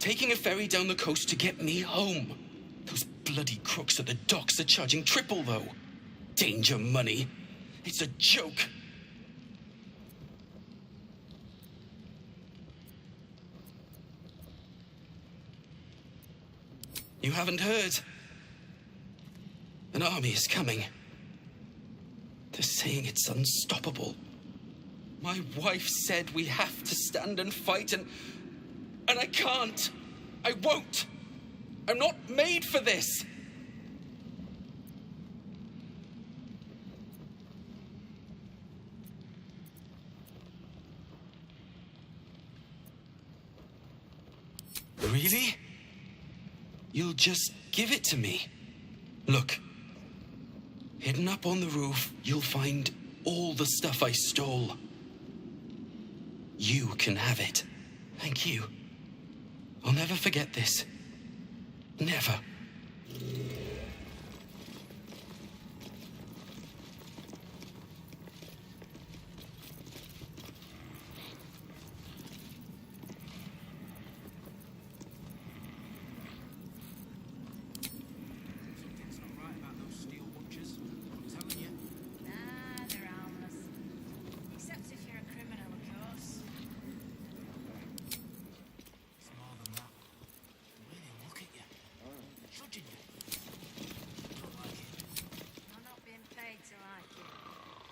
Taking a ferry down the coast to get me home. Those bloody crooks at the docks are charging triple, though. Danger money. It's a joke. You haven't heard? An army is coming. They're saying it's unstoppable. My wife said we have to stand and fight, and I can't. I won't. I'm not made for this. Really? You'll just give it to me? Look. Hidden up on the roof, you'll find all the stuff I stole. You can have it. Thank you. I'll never forget this. Never. Nah, they're harmless. Except if you're a criminal, of course. It's more than that. The way they look at you. Judging you. Don't like it. I'm not being paid to like it.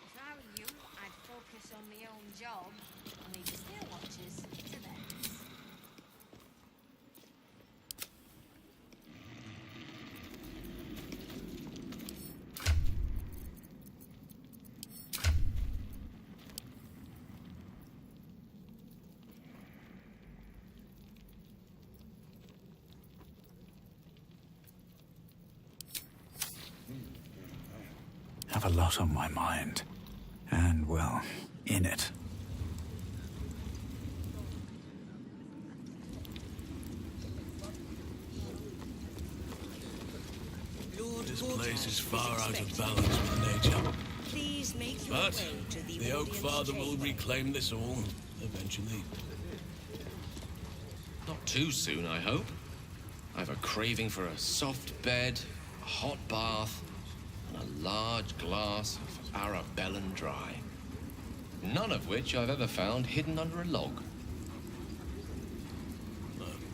If I were you, I'd focus on my own job and leave the steel watchers to theirs. Have a lot on my mind. And, well, in it. This place is far out of balance with nature. Please make your But way to the Oak Father will reclaim this all, eventually. Not too soon, I hope. I have a craving for a soft bed, a hot bath, and a large glass of Arabellan Dry. None of which I've ever found hidden under a log.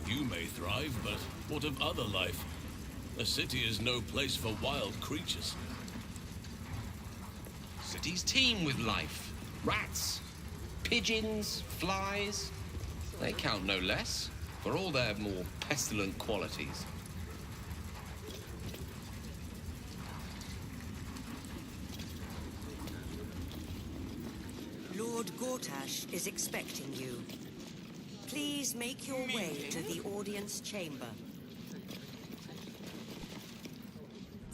You may thrive, but what of other life? A city is no place for wild creatures. Cities teem with life. Rats, pigeons, flies. They count no less, for all their more pestilent qualities. Lord Gortash is expecting you. Please make your way to the audience chamber.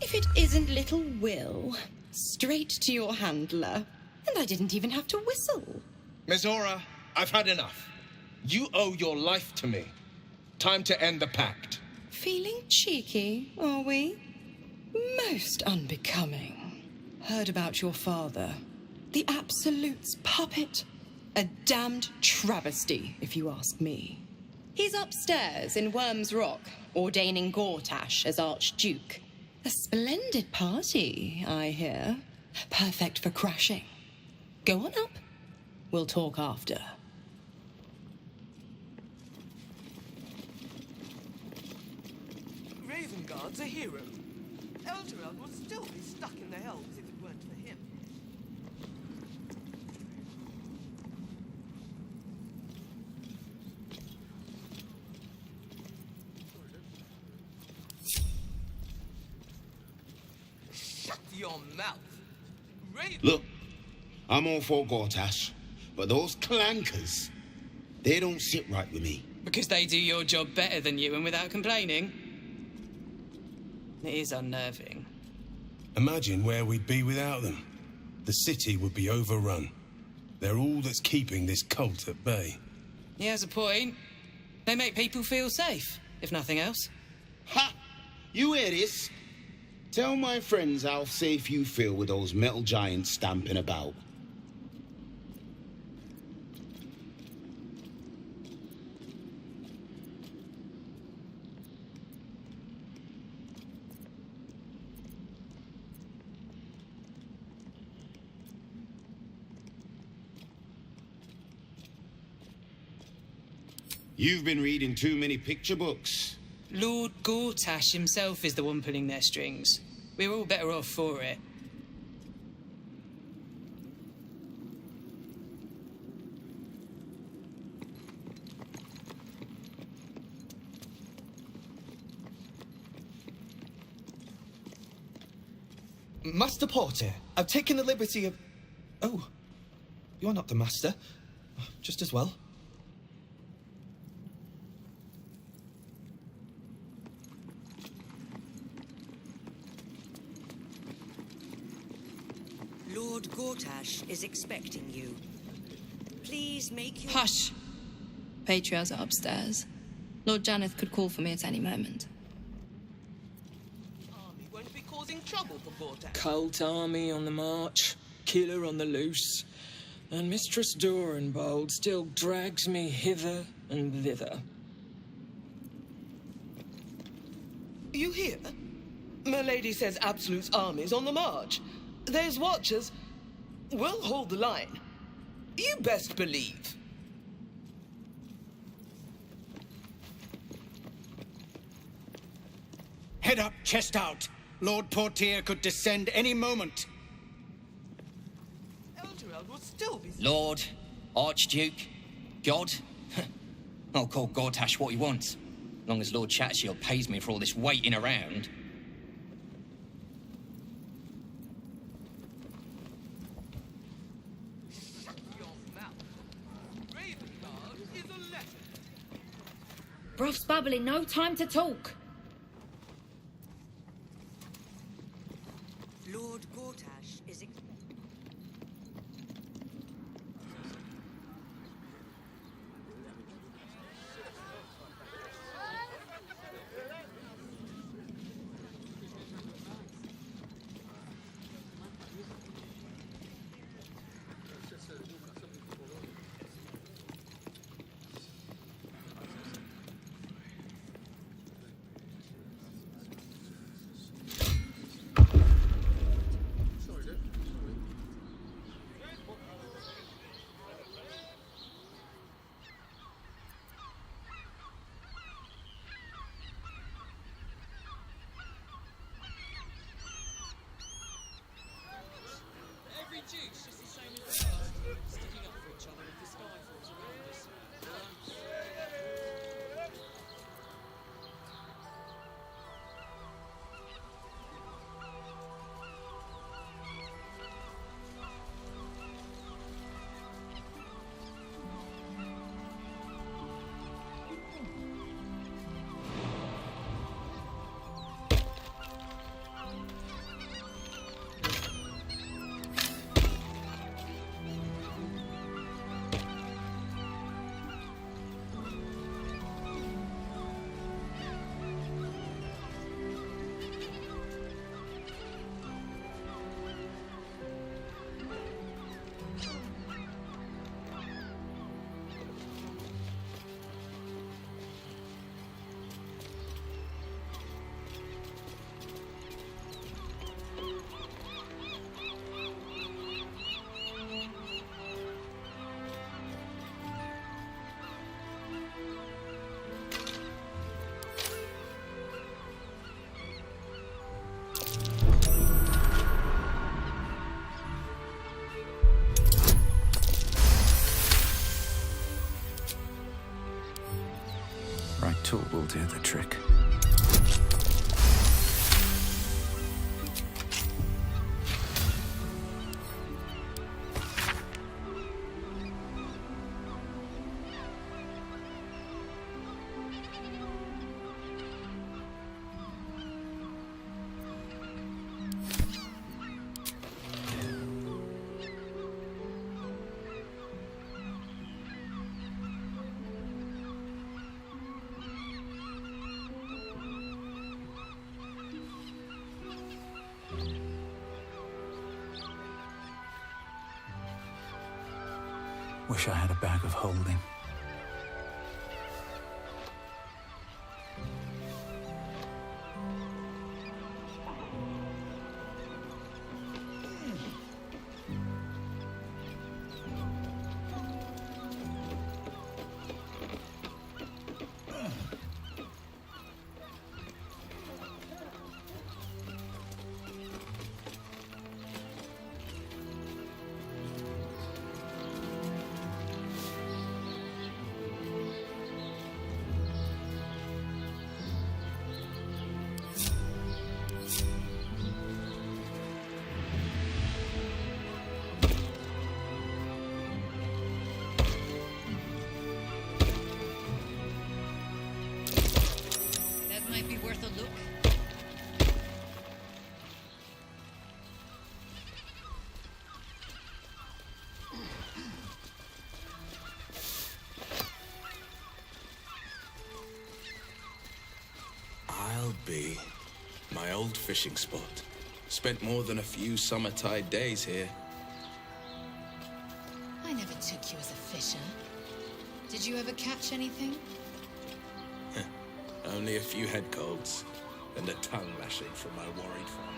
If it isn't little Will, straight to your handler. And I didn't even have to whistle. Mizora, I've had enough. You owe your life to me. Time to end the pact. Feeling cheeky, are we? Most unbecoming. Heard about your father. The Absolute's puppet. A damned travesty, if you ask me. He's upstairs in Worm's Rock, ordaining Gortash as Archduke. A splendid party, I hear. Perfect for crashing. Go on up. We'll talk after. Ravengard's a hero. Elturel would still be stuck in the Helms if it weren't for him. Shut your mouth. Look, I'm all for Gortash, but those clankers, they don't sit right with me. Because they do your job better than you and without complaining? It is unnerving. Imagine where we'd be without them. The city would be overrun. They're all that's keeping this cult at bay. He has a point. They make people feel safe, if nothing else. Ha! You hear this? Tell my friends how safe you feel with those metal giants stamping about. You've been reading too many picture books. Lord Gortash himself is the one pulling their strings. We're all better off for it. Master Porter, I've taken the liberty of... Oh, you're not the master. Just as well. Lord Gortash is expecting you. Please make your... Hush! Patriarchs are upstairs. Lord Janeth could call for me at any moment. Army won't be causing trouble for Gortash. Cult army on the march, killer on the loose, and Mistress Dorenbold still drags me hither and thither. You hear? My lady says Absolute's army's on the march. There's watchers. We'll hold the line. You best believe. Head up, chest out. Lord Portier could descend any moment. Elturel will still be... Lord, Archduke, God. I'll call Gortash what he wants. As long as Lord Chatshield pays me for all this waiting around. Bruff's babbling, no time to talk. Lord Gortash is... do the trick. Wish I had a bag of holding. Might be worth a look. I'll be my old fishing spot. Spent more than a few summer-tide days here. I never took you as a fisher. Did you ever catch anything? Only a few head colds and a tongue lashing from my worried farm.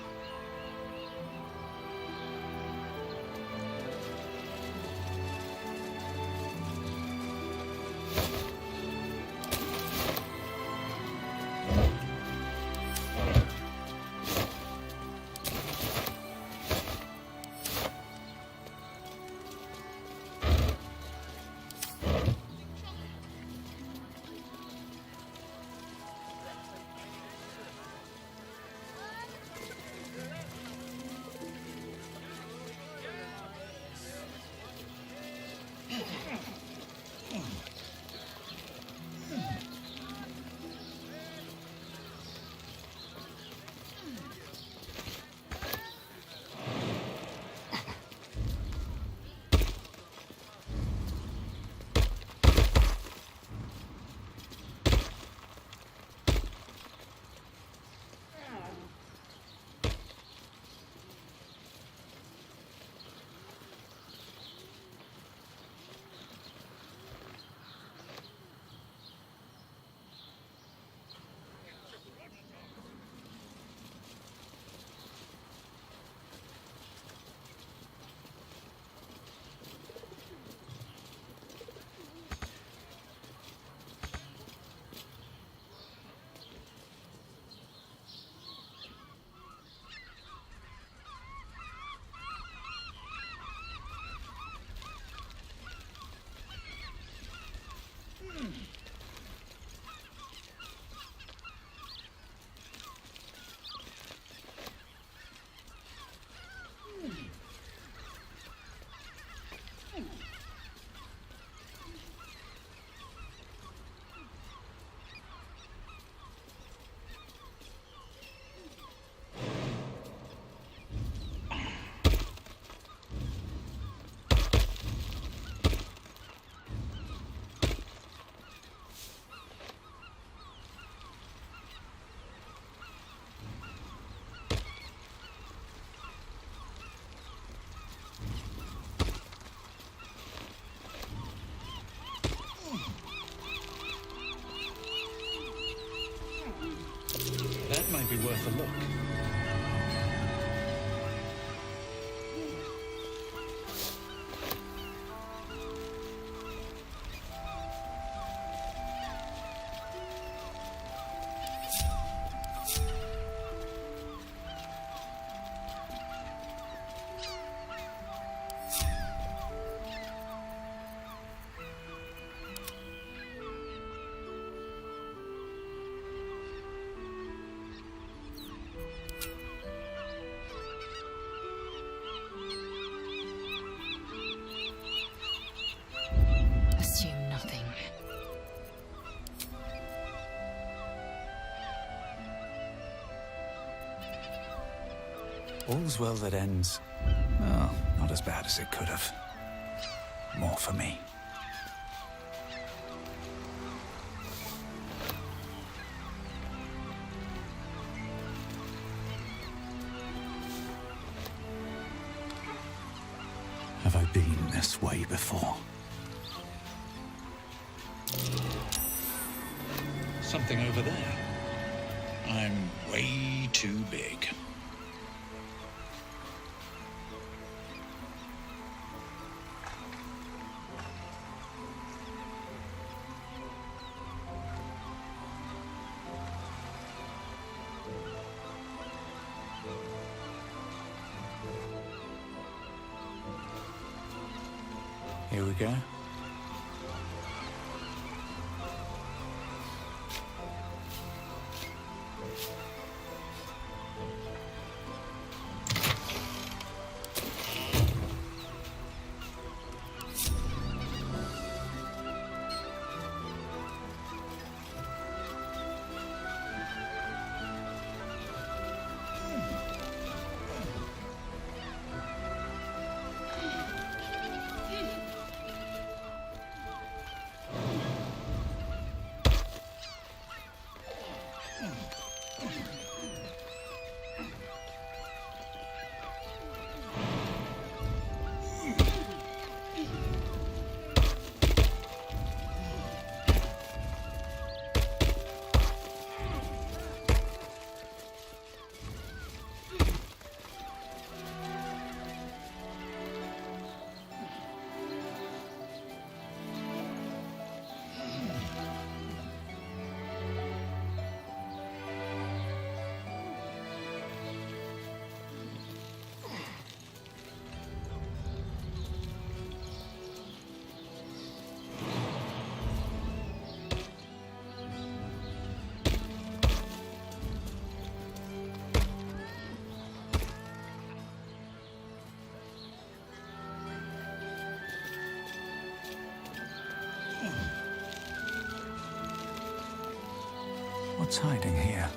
All's well that ends. Well, not as bad as it could have. More for me. Have I been this way before? Something over there. I'm way too big. Here we go. What's hiding here?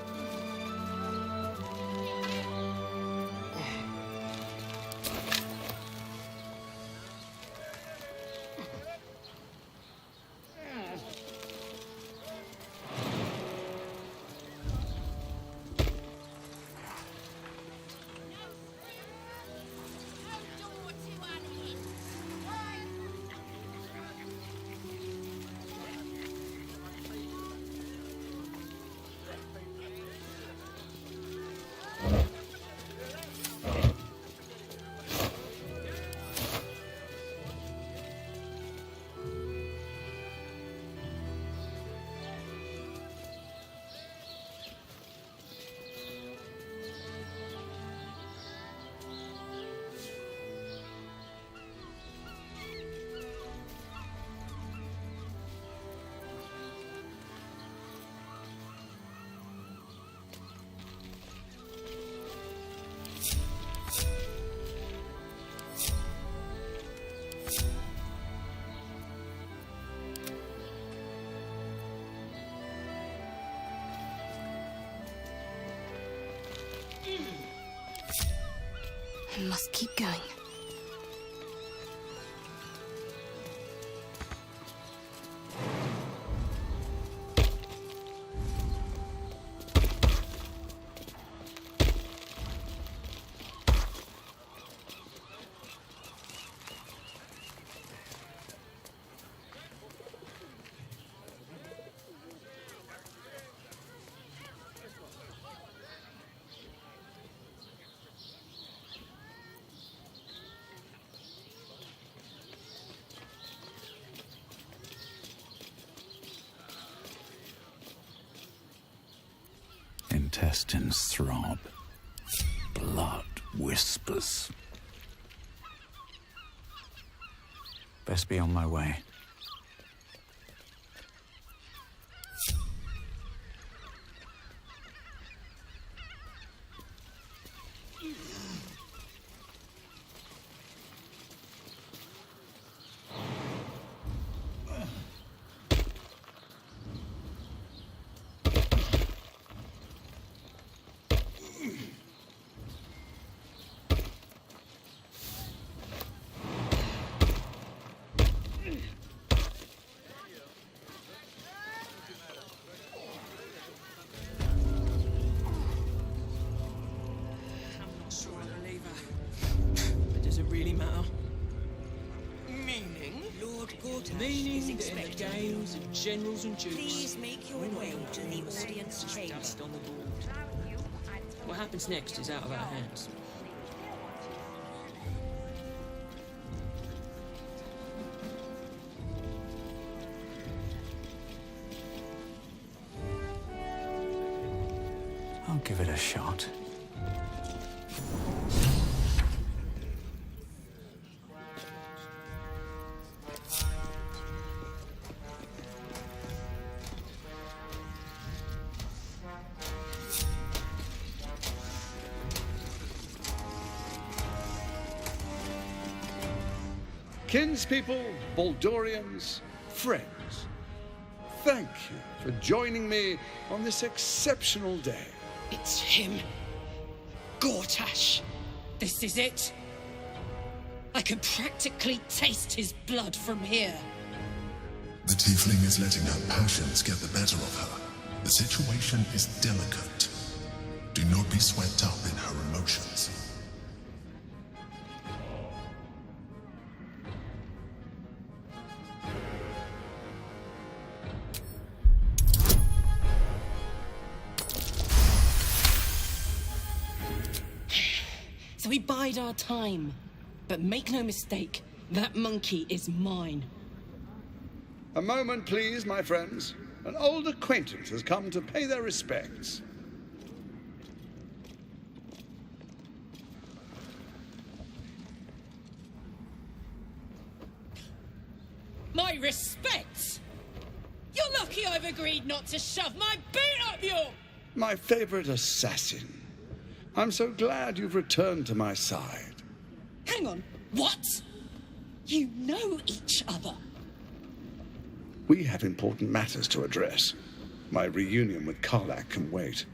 I must keep going. Intestines throb. Blood whispers. Best be on my way. Gortash Meaning is that in the expecting games of generals and dukes, Please make your way to the audience chamber. dust on the board. What happens next is out of our hands. I'll give it a shot. Kinspeople, Baldorians, friends, thank you for joining me on this exceptional day. It's him. Gortash. This is it. I can practically taste his blood from here. The tiefling is letting her passions get the better of her. The situation is delicate. Do not be swept up in her emotions. So we bide our time. But make no mistake, that monkey is mine. A moment, please, my friends. An old acquaintance has come to pay their respects. My respects? You're lucky I've agreed not to shove my boot up your... My favorite assassin. I'm so glad you've returned to my side. Hang on, what? You know each other? We have important matters to address. My reunion with Karlach can wait.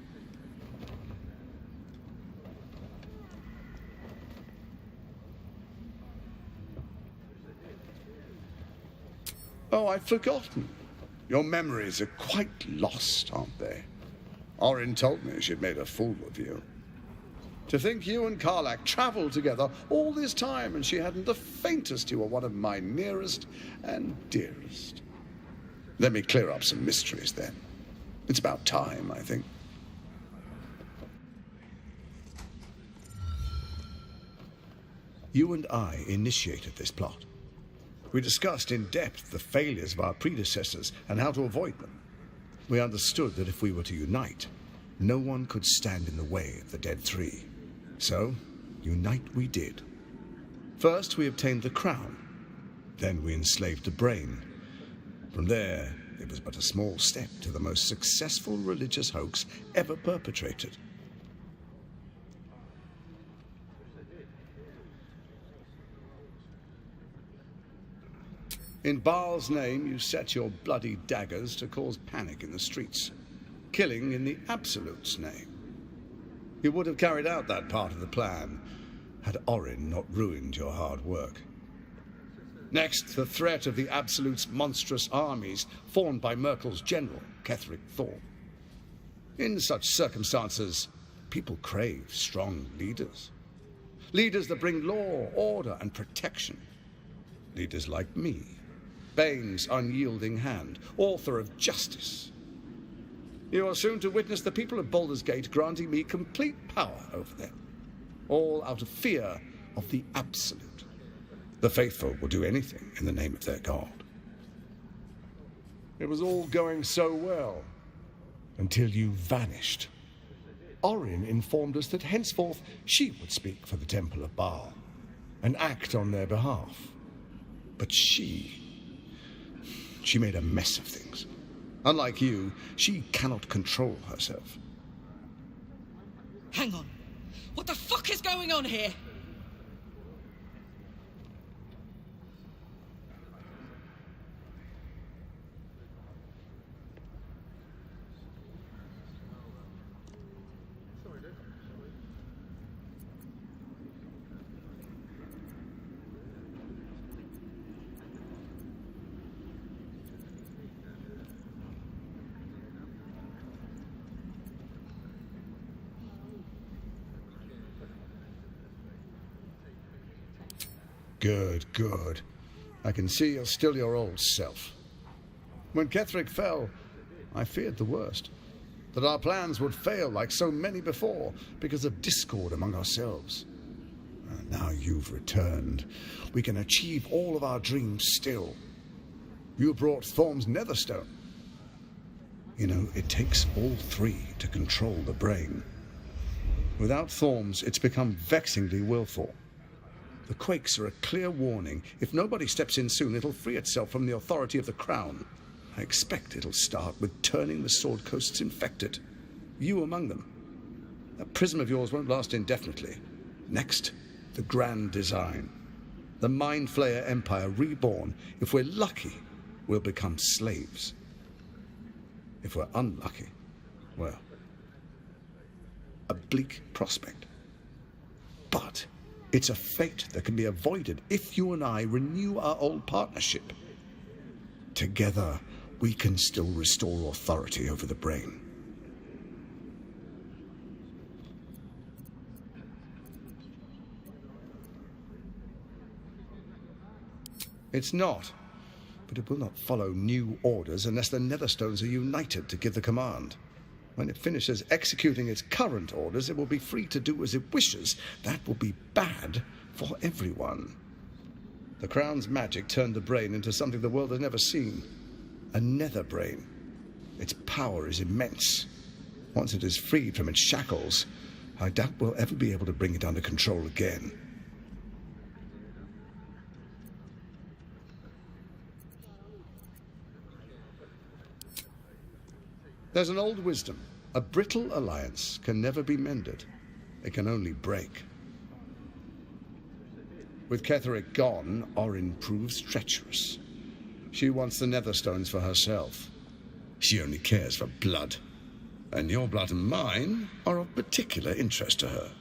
Oh, I'd forgotten. Your memories are quite lost, aren't they? Orin told me she'd made a fool of you. To think you and Karlach traveled together all this time and she hadn't the faintest you were one of my nearest and dearest. Let me clear up some mysteries then. It's about time, I think. You and I initiated this plot. We discussed in depth the failures of our predecessors and how to avoid them. We understood that if we were to unite, no one could stand in the way of the Dead Three. So, unite we did. First, we obtained the crown. Then we enslaved the brain. From there, it was but a small step to the most successful religious hoax ever perpetrated. In Baal's name, you set your bloody daggers to cause panic in the streets, killing in the Absolute's name. You would have carried out that part of the plan had Orin not ruined your hard work. Next, the threat of the Absolute's monstrous armies formed by Merkel's general, Ketheric Thorm. In such circumstances, people crave strong leaders. Leaders that bring law, order, and protection. Leaders like me, Bane's unyielding hand, author of Justice. You are soon to witness the people of Baldur's Gate granting me complete power over them, all out of fear of the Absolute. The faithful will do anything in the name of their god. It was all going so well, until you vanished. Orin informed us that henceforth she would speak for the Temple of Baal, and act on their behalf. But she made a mess of things. Unlike you, she cannot control herself. Hang on. What the fuck is going on here? Good, good. I can see you're still your old self. When Ketheric fell, I feared the worst. That our plans would fail like so many before because of discord among ourselves. And now you've returned. We can achieve all of our dreams still. You brought Thorm's Netherstone. You know, it takes all three to control the brain. Without Thorm's, it's become vexingly willful. The quakes are a clear warning. If nobody steps in soon, it'll free itself from the authority of the Crown. I expect it'll start with turning the Sword Coasts infected. You among them. That prism of yours won't last indefinitely. Next, the grand design. The Mind Flayer Empire reborn. If we're lucky, we'll become slaves. If we're unlucky, well, a bleak prospect. But it's a fate that can be avoided if you and I renew our old partnership. Together, we can still restore authority over the brain. It's not, but it will not follow new orders unless the Netherstones are united to give the command. When it finishes executing its current orders, it will be free to do as it wishes. That will be bad for everyone. The Crown's magic turned the brain into something the world has never seen. A nether brain. Its power is immense. Once it is freed from its shackles, I doubt we'll ever be able to bring it under control again. There's an old wisdom. A brittle alliance can never be mended. It can only break. With Ketheric gone, Orin proves treacherous. She wants the Netherstones for herself. She only cares for blood. And your blood and mine are of particular interest to her.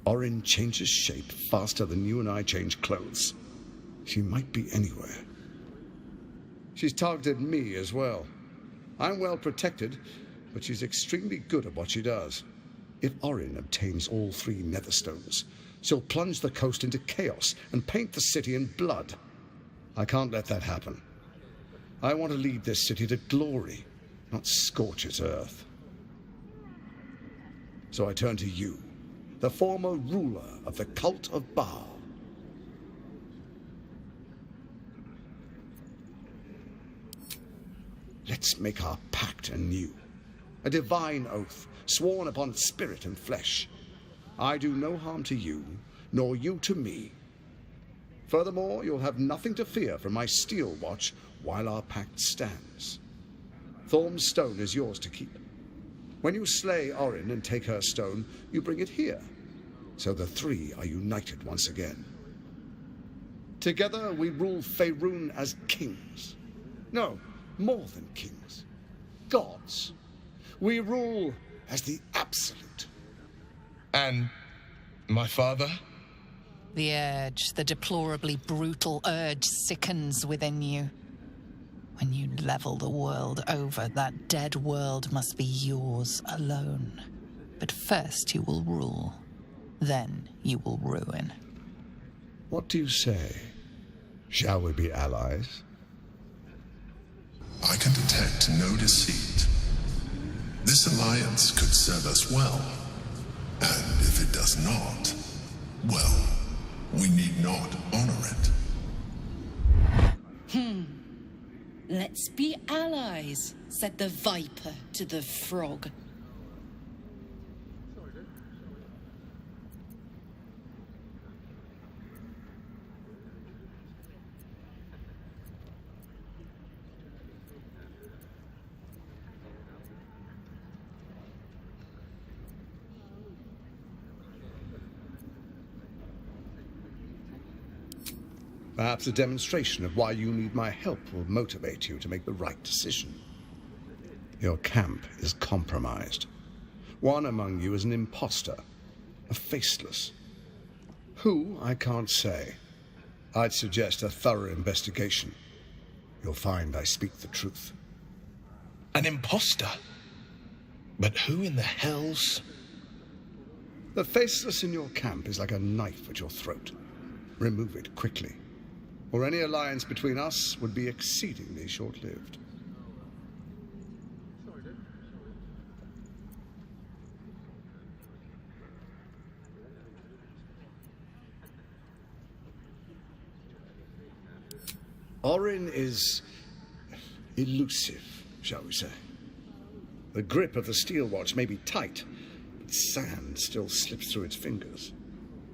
Orin changes shape faster than you and I change clothes. She might be anywhere. She's targeted me as well. I'm well protected, but she's extremely good at what she does. If Orin obtains all three Netherstones, she'll plunge the coast into chaos and paint the city in blood. I can't let that happen. I want to lead this city to glory, not scorch its earth. So I turn to you, the former ruler of the cult of Baal. Let's make our pact anew. A divine oath, sworn upon spirit and flesh. I do no harm to you, nor you to me. Furthermore, you'll have nothing to fear from my steel watch while our pact stands. Thorm's stone is yours to keep. When you slay Orin and take her stone, you bring it here. So the three are united once again. Together we rule Faerun as kings. No, more than kings. Gods. We rule as the Absolute. And my father? The urge, the deplorably brutal urge sickens within you. When you level the world over, that dead world must be yours alone. But first you will rule. Then you will ruin. What do you say? Shall we be allies? I can detect no deceit. This alliance could serve us well. And if it does not, well, we need not honor it. Let's be allies, said the viper to the frog. Perhaps a demonstration of why you need my help will motivate you to make the right decision. Your camp is compromised. One among you is an imposter, a faceless. Who, I can't say. I'd suggest a thorough investigation. you'll find I speak the truth. An imposter? But who in the hell's... The faceless in your camp is like a knife at your throat. Remove it quickly, or any alliance between us would be exceedingly short-lived. Orin is elusive, shall we say. The grip of the steel watch may be tight, but sand still slips through its fingers.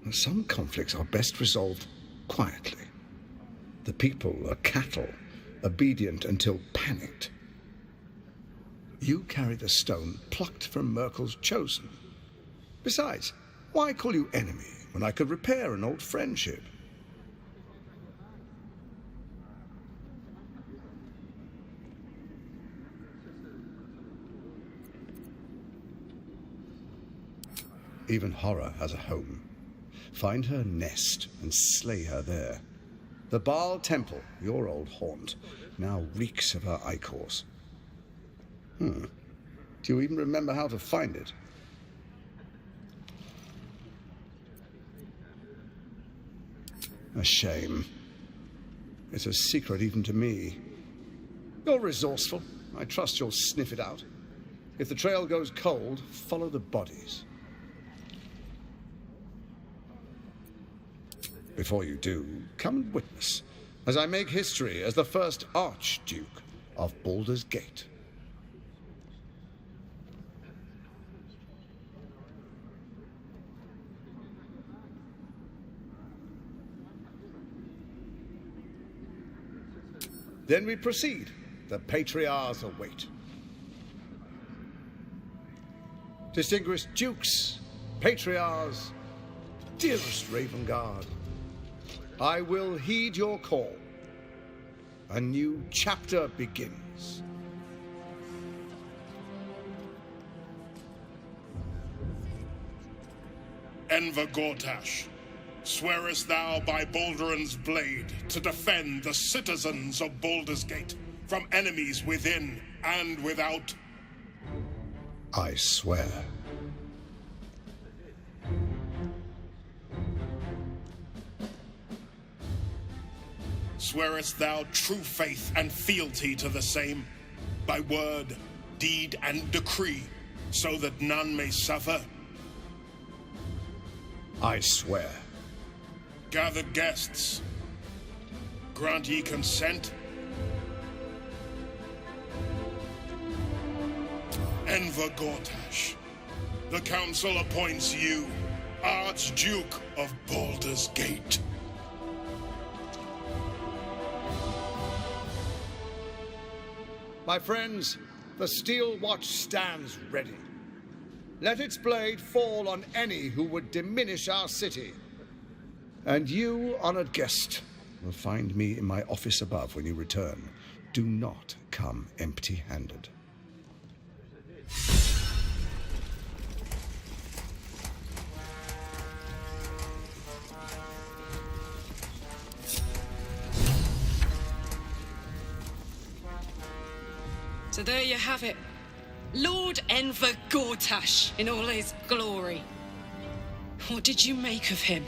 And some conflicts are best resolved quietly. The people are cattle, obedient until panicked. You carry the stone plucked from Merkel's chosen. Besides, why call you enemy when I could repair an old friendship? Even horror has a home. Find her nest and slay her there. The Baal Temple, your old haunt, now reeks of her ichors. Do you even remember how to find it? A shame. It's a secret even to me. You're resourceful. I trust you'll sniff it out. If the trail goes cold, follow the bodies. Before you do, come and witness, as I make history as the first Archduke of Baldur's Gate. Then we proceed. The Patriarchs await. Distinguished Dukes, Patriarchs, dearest Ravengard, I will heed your call. A new chapter begins. Enver Gortash, swearest thou by Balduran's blade to defend the citizens of Baldur's Gate from enemies within and without? I swear. Swearest thou true faith and fealty to the same, by word, deed, and decree, so that none may suffer? I swear. Gathered guests, grant ye consent? Enver Gortash, the council appoints you Archduke of Baldur's Gate. My friends, the steel watch stands ready. Let its blade fall on any who would diminish our city. And you, honored guest, will find me in my office above when you return. Do not come empty-handed. So there you have it. Lord Enver Gortash in all his glory. What did you make of him?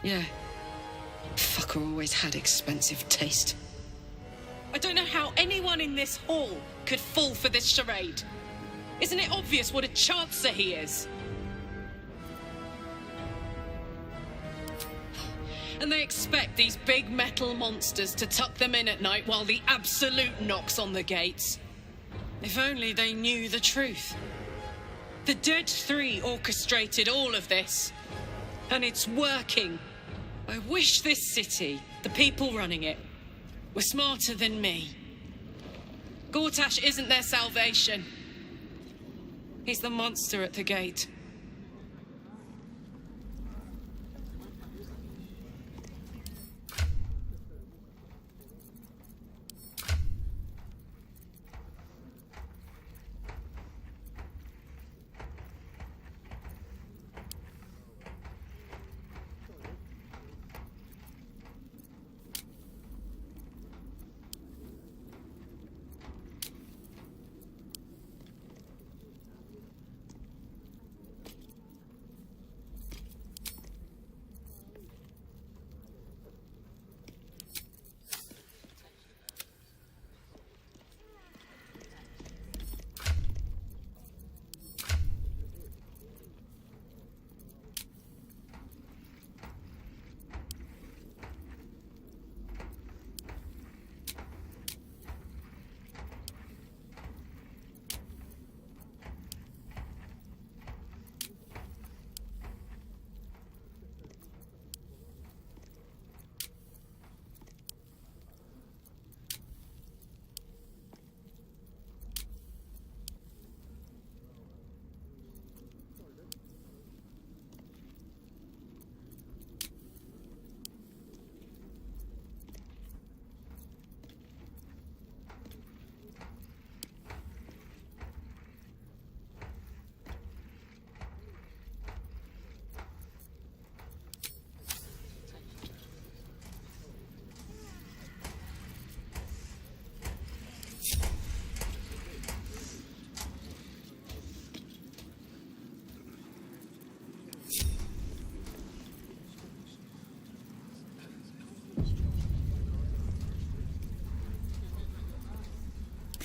Yeah. Fucker always had expensive taste. I don't know how anyone in this hall could fall for this charade. Isn't it obvious what a chancer he is? And they expect these big metal monsters to tuck them in at night while the Absolute knocks on the gates. If only they knew the truth. The Dead Three orchestrated all of this. And it's working. I wish this city, the people running it, were smarter than me. Gortash isn't their salvation. He's the monster at the gate.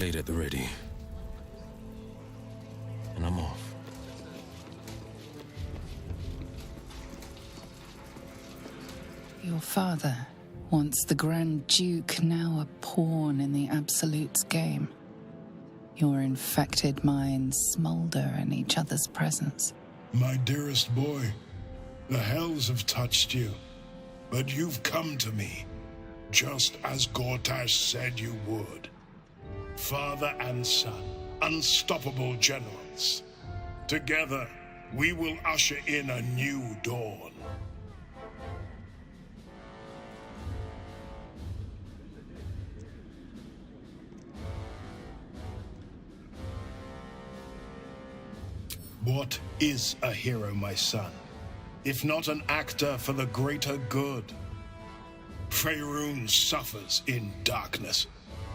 Blade at the ready. And I'm off. Your father, once the Grand Duke, now a pawn in the Absolute's game. Your infected minds smolder in each other's presence. My dearest boy, the hells have touched you, but you've come to me, just as Gortash said you would. Father and son, unstoppable generals. Together, we will usher in a new dawn. What is a hero, my son, if not an actor for the greater good? Faerun suffers in darkness.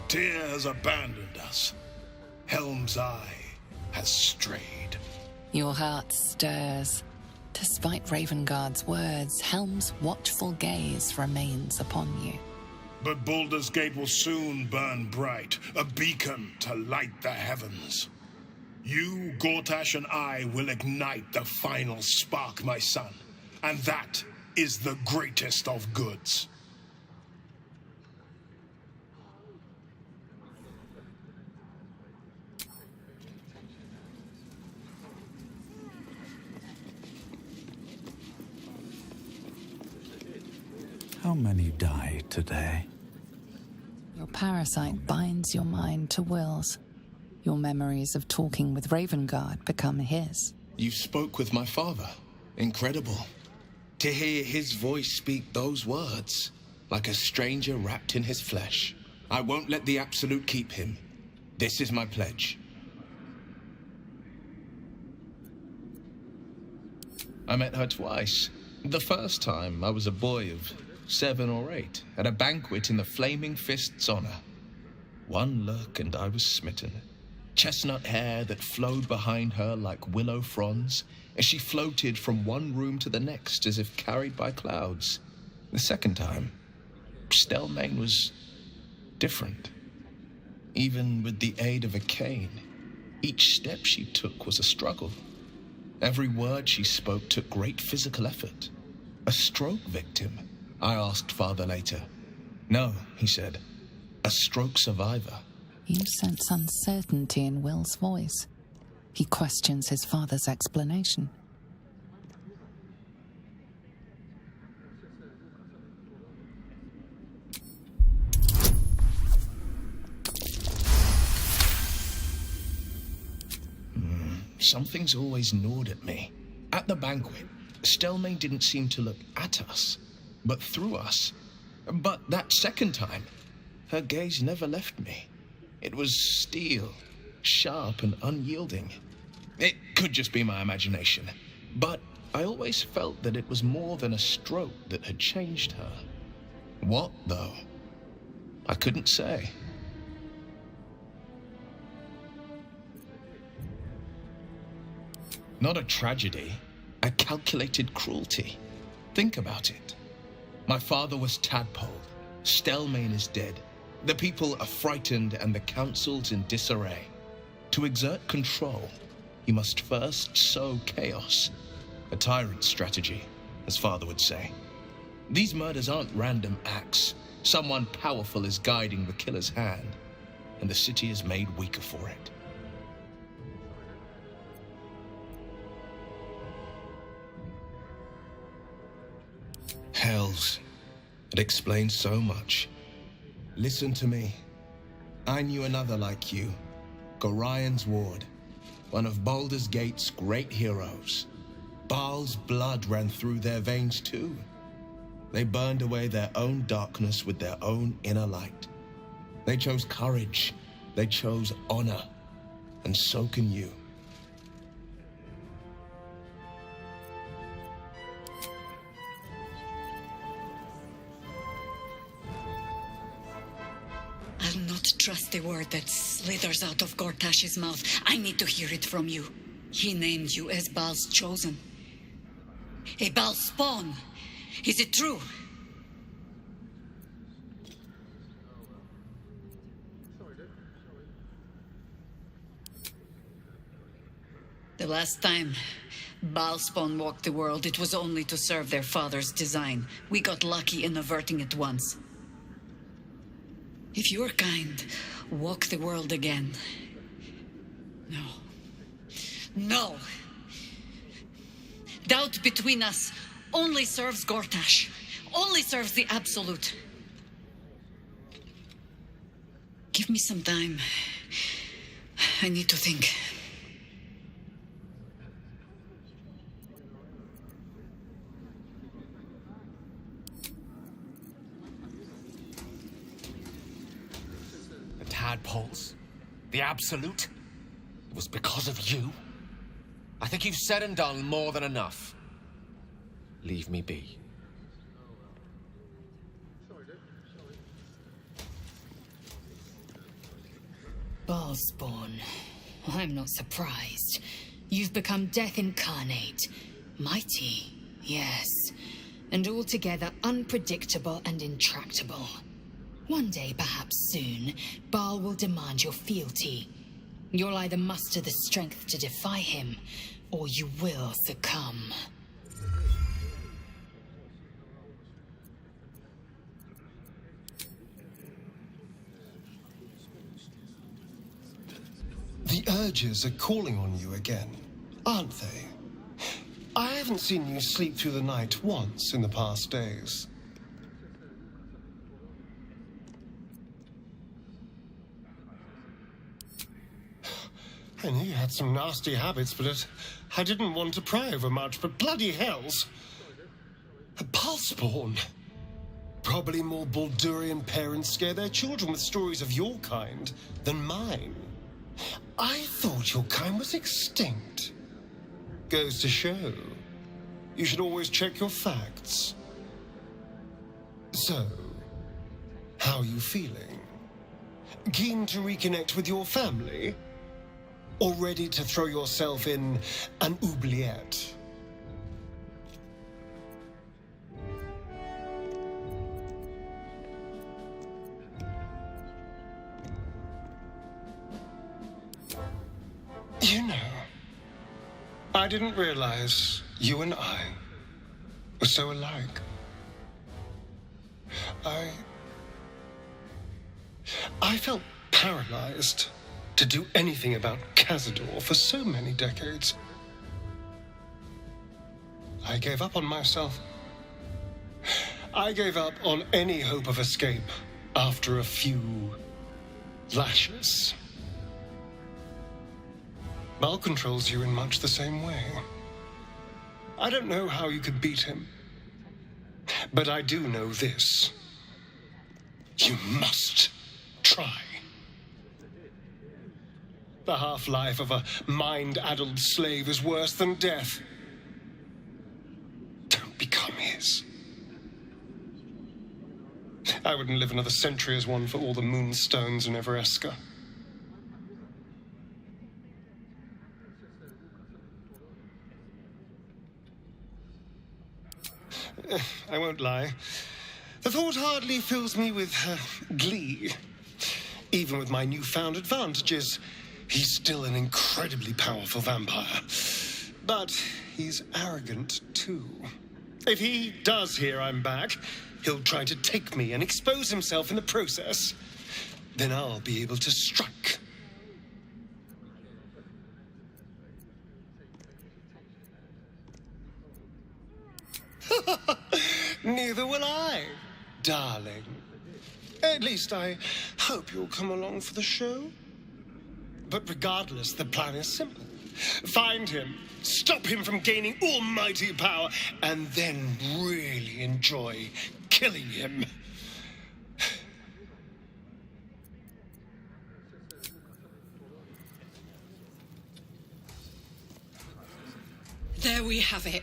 Tyr has abandoned us. Helm's Eye has strayed. Your heart stirs. Despite Ravengard's words, Helm's watchful gaze remains upon you. But Baldur's Gate will soon burn bright, a beacon to light the heavens. You, Gortash, and I will ignite the final spark, my son. And that is the greatest of goods. How many died today? Your parasite binds your mind to Will's. Your memories of talking with Ravengard become his. You spoke with my father. Incredible. To hear his voice speak those words, like a stranger wrapped in his flesh. I won't let the Absolute keep him. This is my pledge. I met her twice. The first time, I was a boy of 7 or 8, at a banquet in the Flaming Fist's honor. One look and I was smitten. Chestnut hair that flowed behind her like willow fronds, as she floated from one room to the next as if carried by clouds. The second time, Stelmane was different. Even with the aid of a cane, each step she took was a struggle. Every word she spoke took great physical effort. A stroke victim, I asked Father later. No, he said, a stroke survivor. You sense uncertainty in Will's voice. He questions his father's explanation. Something's always gnawed at me. At the banquet, Stelmane didn't seem to look at us, but through us. But that second time, her gaze never left me. It was steel, sharp and unyielding. It could just be my imagination, but I always felt that it was more than a stroke that had changed her. What, though? I couldn't say. Not a tragedy, a calculated cruelty. Think about it. My father was tadpoled. Stelmane is dead. The people are frightened and the council's in disarray. To exert control, he must first sow chaos. A tyrant's strategy, as father would say. These murders aren't random acts. Someone powerful is guiding the killer's hand, and the city is made weaker for it. Hells. It explains so much. Listen to me. I knew another like you. Gorion's ward. One of Baldur's Gate's great heroes. Baal's blood ran through their veins too. They burned away their own darkness with their own inner light. They chose courage. They chose honor. And so can you. I'll not trust the word that slithers out of Gortash's mouth. I need to hear it from you. He named you as Baal's chosen. A Baal spawn. Is it true? last time Baalspawn walked the world, it was only to serve their father's design. We got lucky in averting it once. If your kind walk the world again... No. No! Doubt between us only serves Gortash. Only serves the Absolute. Give me some time. I need to think. The tadpoles? The Absolute? It was because of you? I think you've said and done more than enough. Leave me be. Baalspawn. I'm not surprised. You've become death incarnate. Mighty, yes. And altogether unpredictable and intractable. One day, perhaps soon, Baal will demand your fealty. You'll either muster the strength to defy him, or you will succumb. The urges are calling on you again, aren't they? I haven't seen you sleep through the night once in the past days. I knew you had some nasty habits, but I didn't want to pry over much, but bloody hells! A Baalspawn! Probably more Baldurian parents scare their children with stories of your kind than mine. I thought your kind was extinct. Goes to show. You should always check your facts. So, how are you feeling? Keen to reconnect with your family? Or ready to throw yourself in an oubliette? You know, I didn't realize you and I were so alike. I felt paralyzed to do anything about Cazador for so many decades. I gave up on myself. I gave up on any hope of escape after a few lashes. Baal controls you in much the same way. I don't know how you could beat him, but I do know this. You must try. The half-life of a mind-addled slave is worse than death. Don't become his. I wouldn't live another century as one for all the moonstones in Evereska. I won't lie. The thought hardly fills me with glee. Even with my newfound advantages, he's still an incredibly powerful vampire. But he's arrogant, too. If he does hear I'm back, he'll try to take me and expose himself in the process. Then I'll be able to strike. Neither will I, darling. At least I hope you'll come along for the show. But regardless, the plan is simple. Find him, stop him from gaining almighty power, and then really enjoy killing him. There we have it.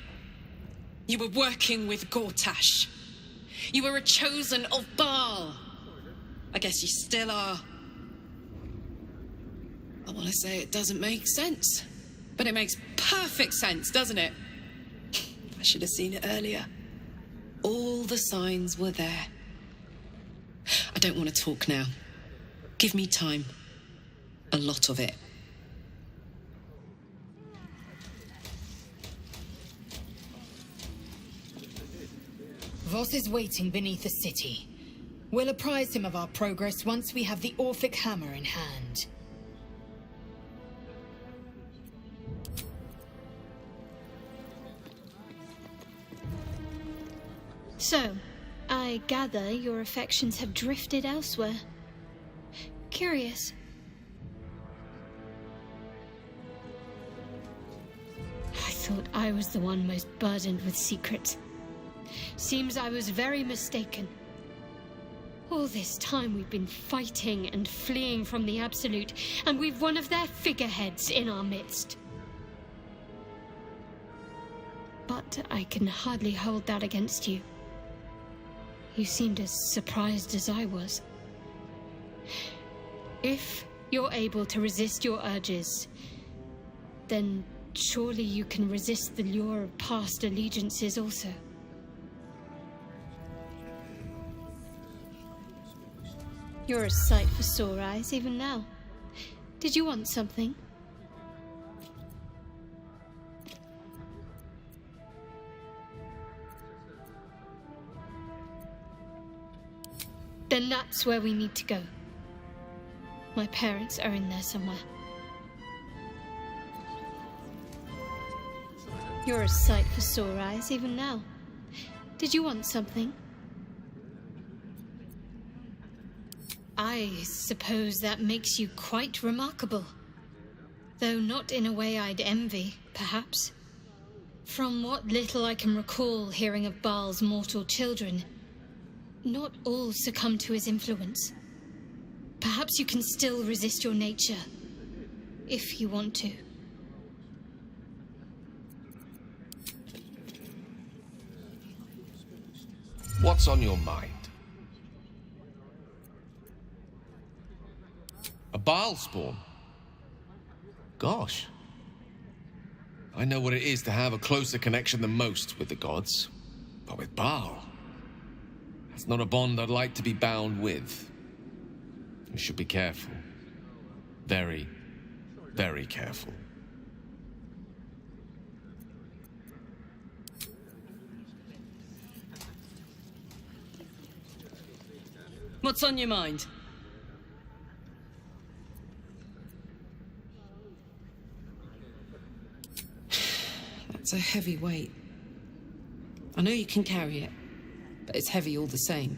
You were working with Gortash. You were a chosen of Baal. I guess you still are. I want to say it doesn't make sense, but it makes perfect sense, doesn't it? I should have seen it earlier. All the signs were there. I don't want to talk now. Give me time. A lot of it. Voss is waiting beneath the city. We'll apprise him of our progress once we have the Orphic hammer in hand. So, I gather your affections have drifted elsewhere. Curious. I thought I was the one most burdened with secrets. Seems I was very mistaken. All this time we've been fighting and fleeing from the Absolute, and we've one of their figureheads in our midst. But I can hardly hold that against you. You seemed as surprised as I was. If you're able to resist your urges, then surely you can resist the lure of past allegiances also. You're a sight for sore eyes even now. Did you want something? Then that's where we need to go. My parents are in there somewhere. You're a sight for sore eyes even now. Did you want something? I suppose that makes you quite remarkable. Though not in a way I'd envy, perhaps. From what little I can recall hearing of Baal's mortal children, not all succumb to his influence. Perhaps you can still resist your nature, if you want to. What's on your mind? A Baal spawn? Gosh. I know what it is to have a closer connection than most with the gods. But with Baal, that's not a bond I'd like to be bound with. You should be careful. Very, very careful. What's on your mind? That's a heavy weight. I know you can carry it, but it's heavy all the same.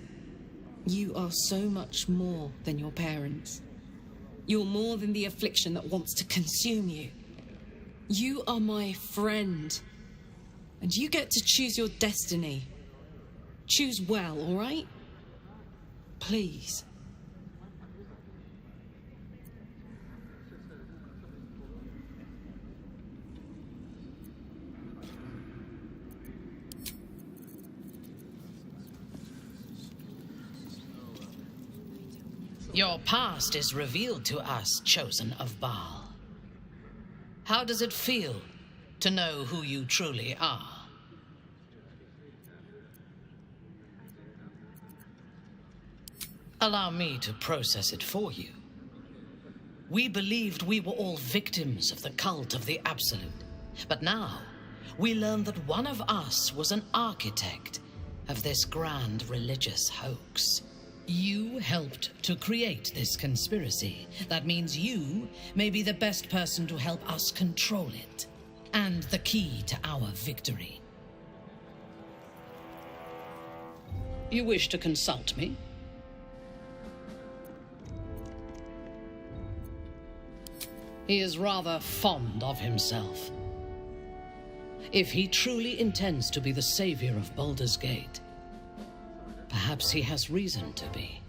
You are so much more than your parents. You're more than the affliction that wants to consume you. You are my friend. And you get to choose your destiny. Choose well, all right? Please. Your past is revealed to us, chosen of Baal. How does it feel to know who you truly are? Allow me to process it for you. We believed we were all victims of the cult of the Absolute, but now we learn that one of us was an architect of this grand religious hoax. You helped to create this conspiracy. That means you may be the best person to help us control it, and the key to our victory. You wish to consult me? He is rather fond of himself. If he truly intends to be the savior of Baldur's Gate, perhaps he has reason to be.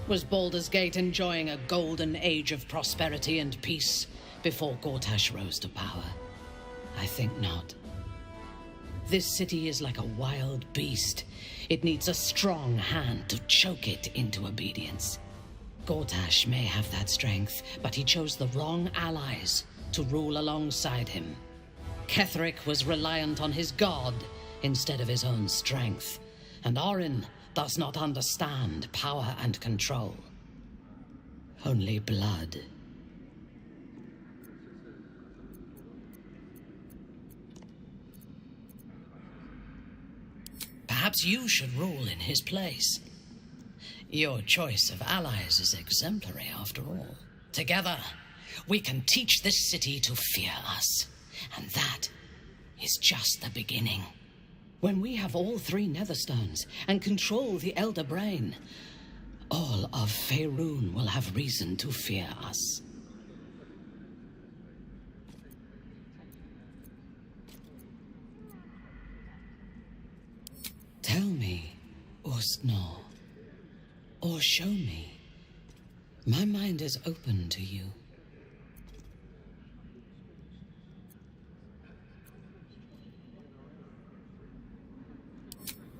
Was Baldur's Gate enjoying a golden age of prosperity and peace before Gortash rose to power? I think not. This city is like a wild beast. It needs a strong hand to choke it into obedience. Gortash may have that strength, but he chose the wrong allies to rule alongside him. Ketheric was reliant on his god instead of his own strength, and Orin does not understand power and control. Only blood. Perhaps you should rule in his place. Your choice of allies is exemplary, after all. Together, we can teach this city to fear us. And that is just the beginning. When we have all 3 Netherstones and control the Elder Brain, all of Faerun will have reason to fear us. Tell me, Ustnor, or show me. My mind is open to you.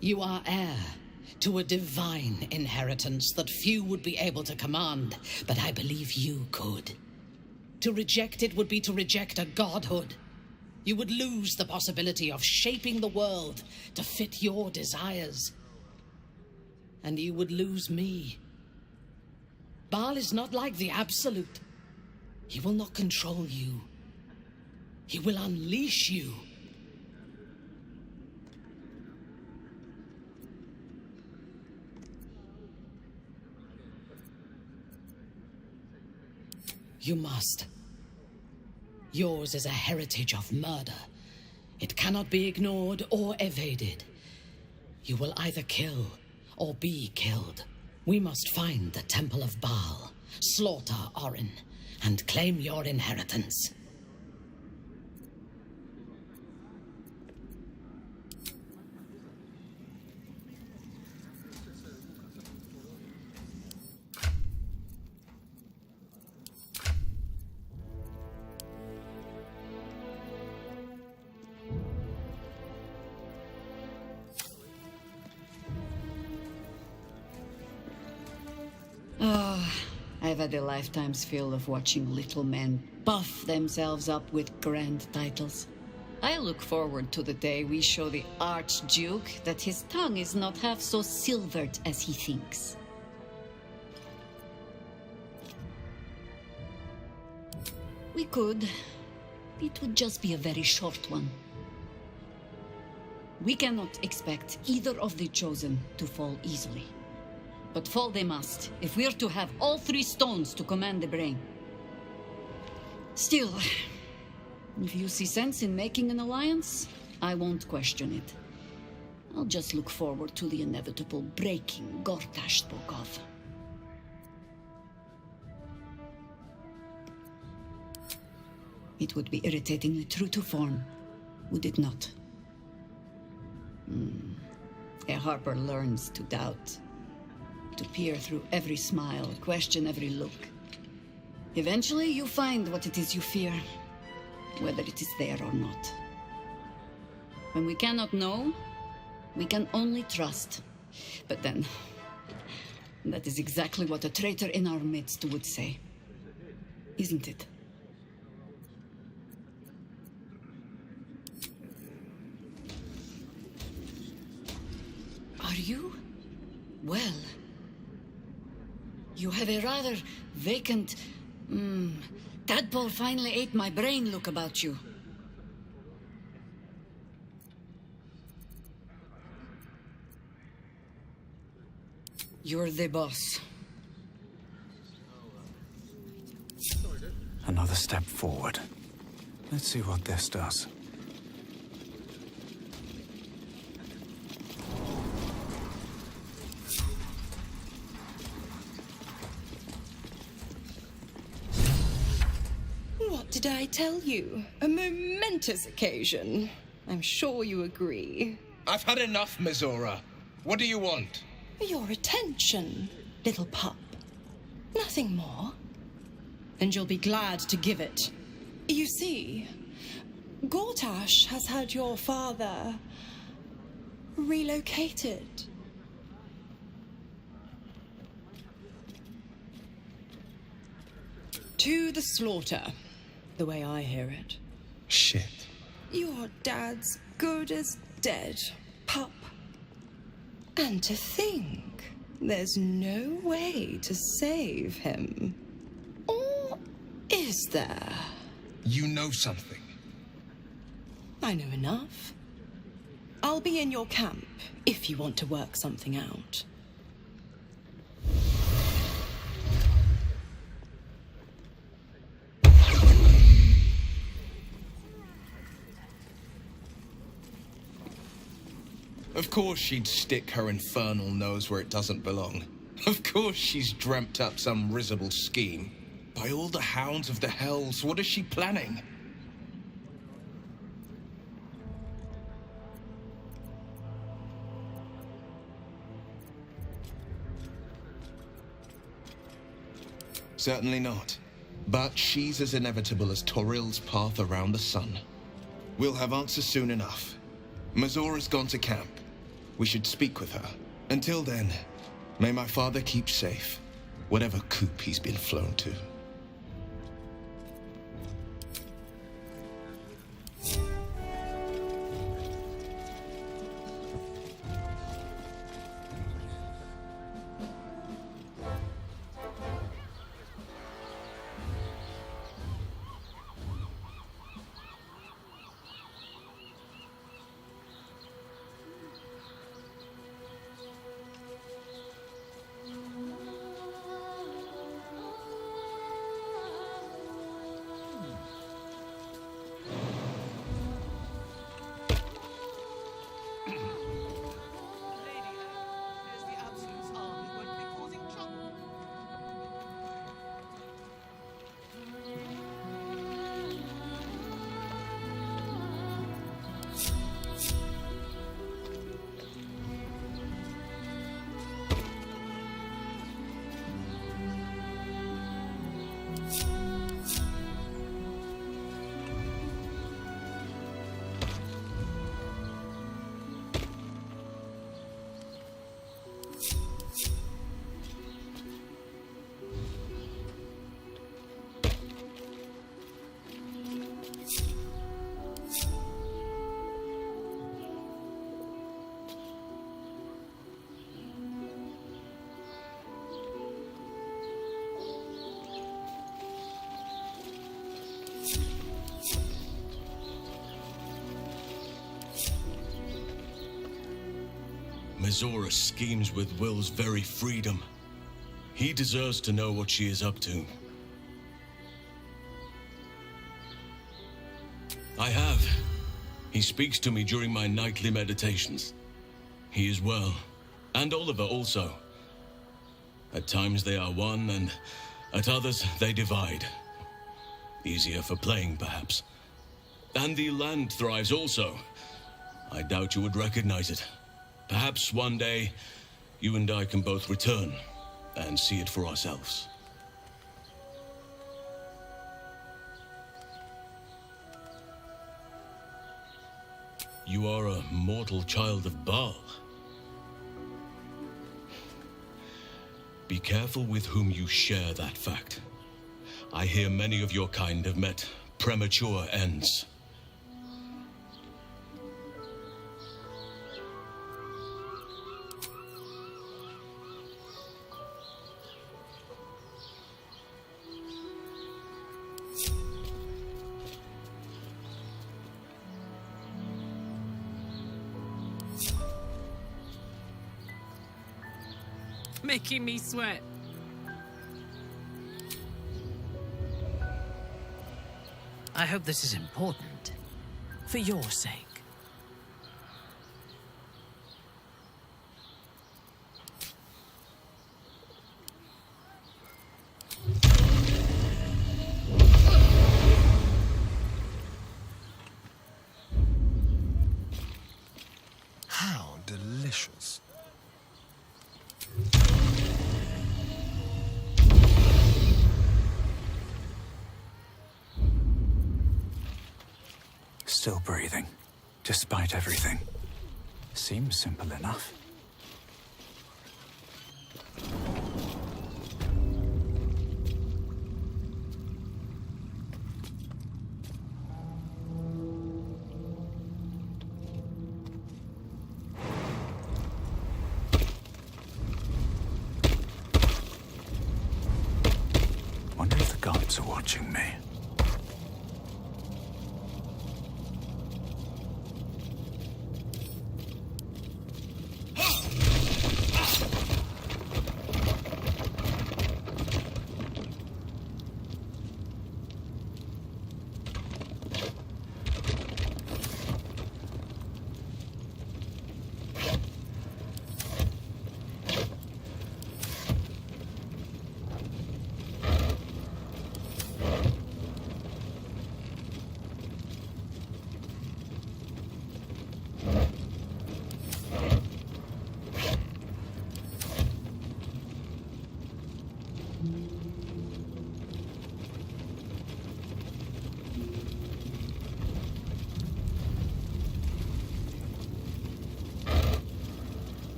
You are heir to a divine inheritance that few would be able to command, but I believe you could. To reject it would be to reject a godhood. You would lose the possibility of shaping the world to fit your desires. And you would lose me. Baal is not like the Absolute. He will not control you. He will unleash you. You must. Yours is a heritage of murder. It cannot be ignored or evaded. You will either kill or be killed. We must find the Temple of Baal, slaughter Orin, and claim your inheritance. I've had a lifetime's fill of watching little men buff themselves up with grand titles. I look forward to the day we show the Archduke that his tongue is not half so silvered as he thinks. We could. It would just be a very short one. We cannot expect either of the Chosen to fall easily. But fall they must, if we're to have all 3 stones to command the brain. Still, if you see sense in making an alliance, I won't question it. I'll just look forward to the inevitable breaking Gortash spoke of. It would be irritatingly true to form, would it not? A Harper learns to doubt. To peer through every smile, question every look. Eventually, you find what it is you fear, whether it is there or not. When we cannot know, we can only trust. But then, that is exactly what a traitor in our midst would say. Isn't it? Are you? Well... You have a rather vacant, tadpole finally ate my brain look about you. You're the boss. Another step forward. Let's see what this does. What did I tell you? A momentous occasion. I'm sure you agree. I've had enough, Mizora. What do you want? Your attention, little pup. Nothing more. And you'll be glad to give it. You see, Gortash has had your father relocated. To the slaughter, the way I hear it. Shit. Your dad's good as dead, pup. And to think, there's no way to save him. Or is there? You know something. I know enough. I'll be in your camp if you want to work something out. Of course she'd stick her infernal nose where it doesn't belong. Of course she's dreamt up some risible scheme. By all the hounds of the hells, what is she planning? Certainly not. But she's as inevitable as Toril's path around the sun. We'll have answers soon enough. Mazora's gone to camp. We should speak with her. Until then, may my father keep safe, whatever coop he's been flown to. Mizora schemes with Will's very freedom. He deserves to know what she is up to. I have. He speaks to me during my nightly meditations. He is well. And Oliver also. At times they are one, and at others they divide. Easier for playing, perhaps. And the land thrives also. I doubt you would recognize it. Perhaps one day, you and I can both return and see it for ourselves. You are a mortal child of Baal. Be careful with whom you share that fact. I hear many of your kind have met premature ends. Making me sweat. I hope this is important. For your sake. How delicious. Still breathing, despite everything. Seems simple enough. Wonder if the gods are watching me.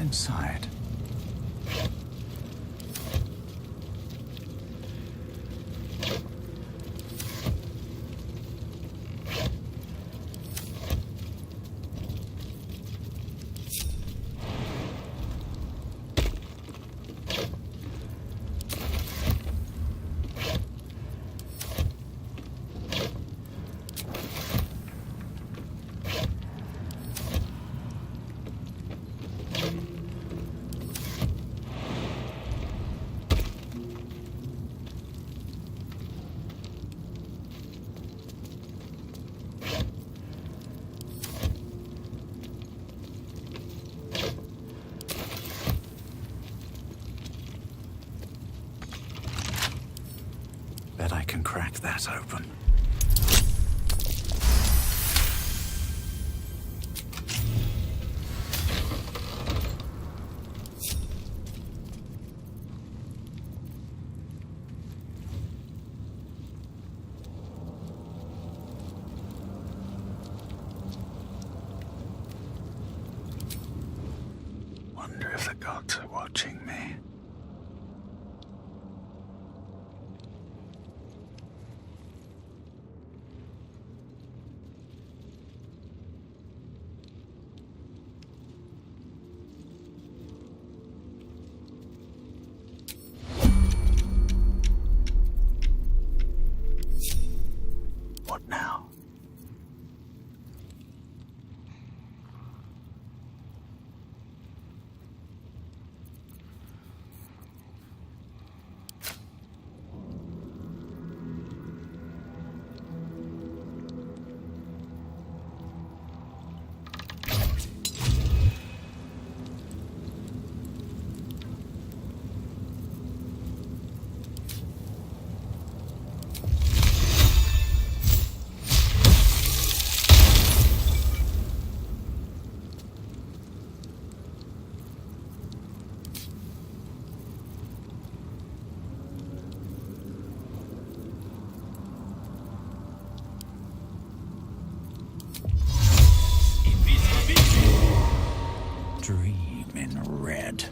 What's inside? Bet I can crack that open. Wonder if the gods are watching me. What now? Dream in red.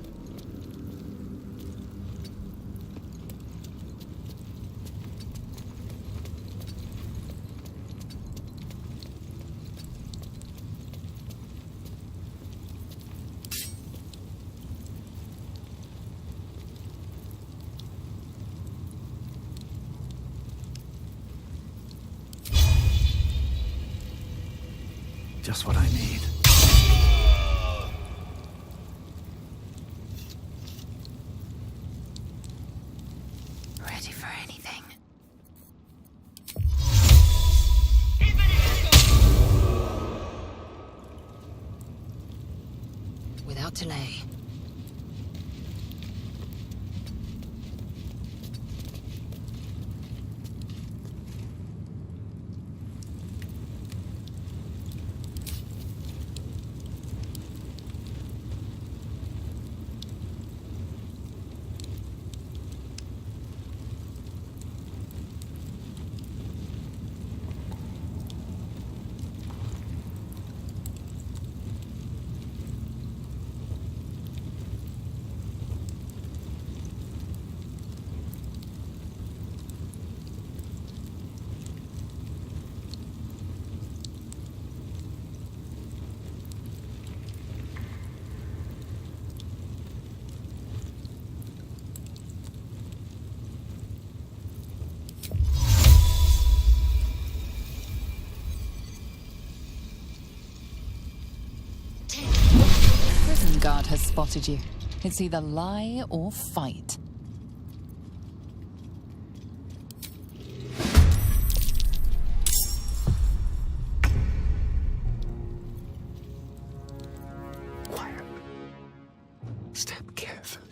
Just what I need. Ready for anything. Without delay. Prison guard has spotted you. It's either lie or fight. Quiet. Step carefully.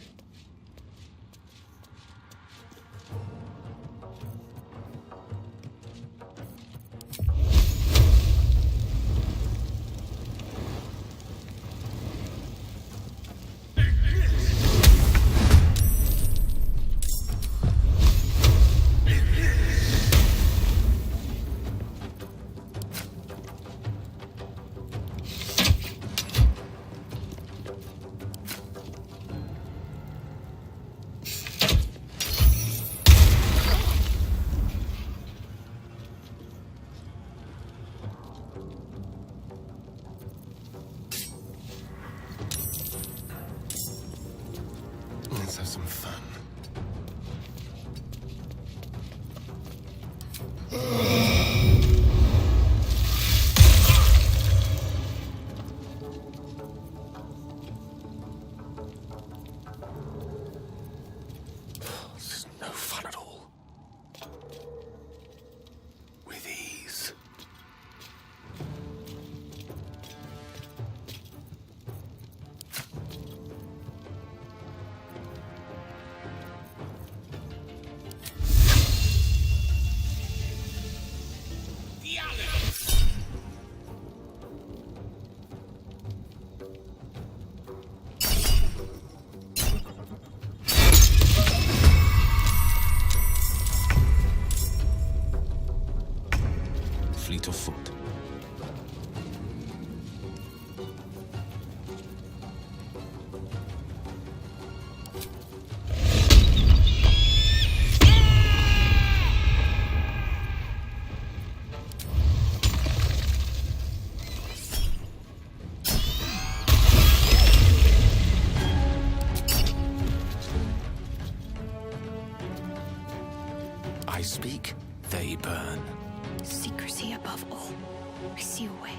This is no fun at all. With ease. Fleet of foot. I speak, they burn. Secrecy above all. I see a way.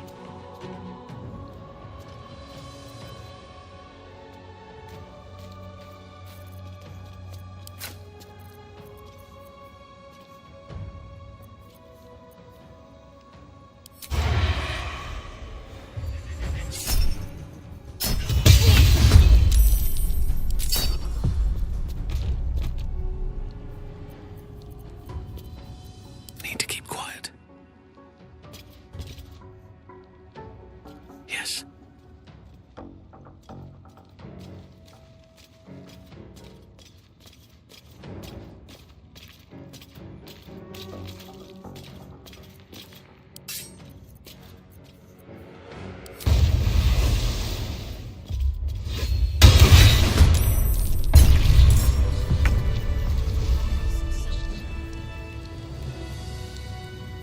Need to keep quiet. Yes.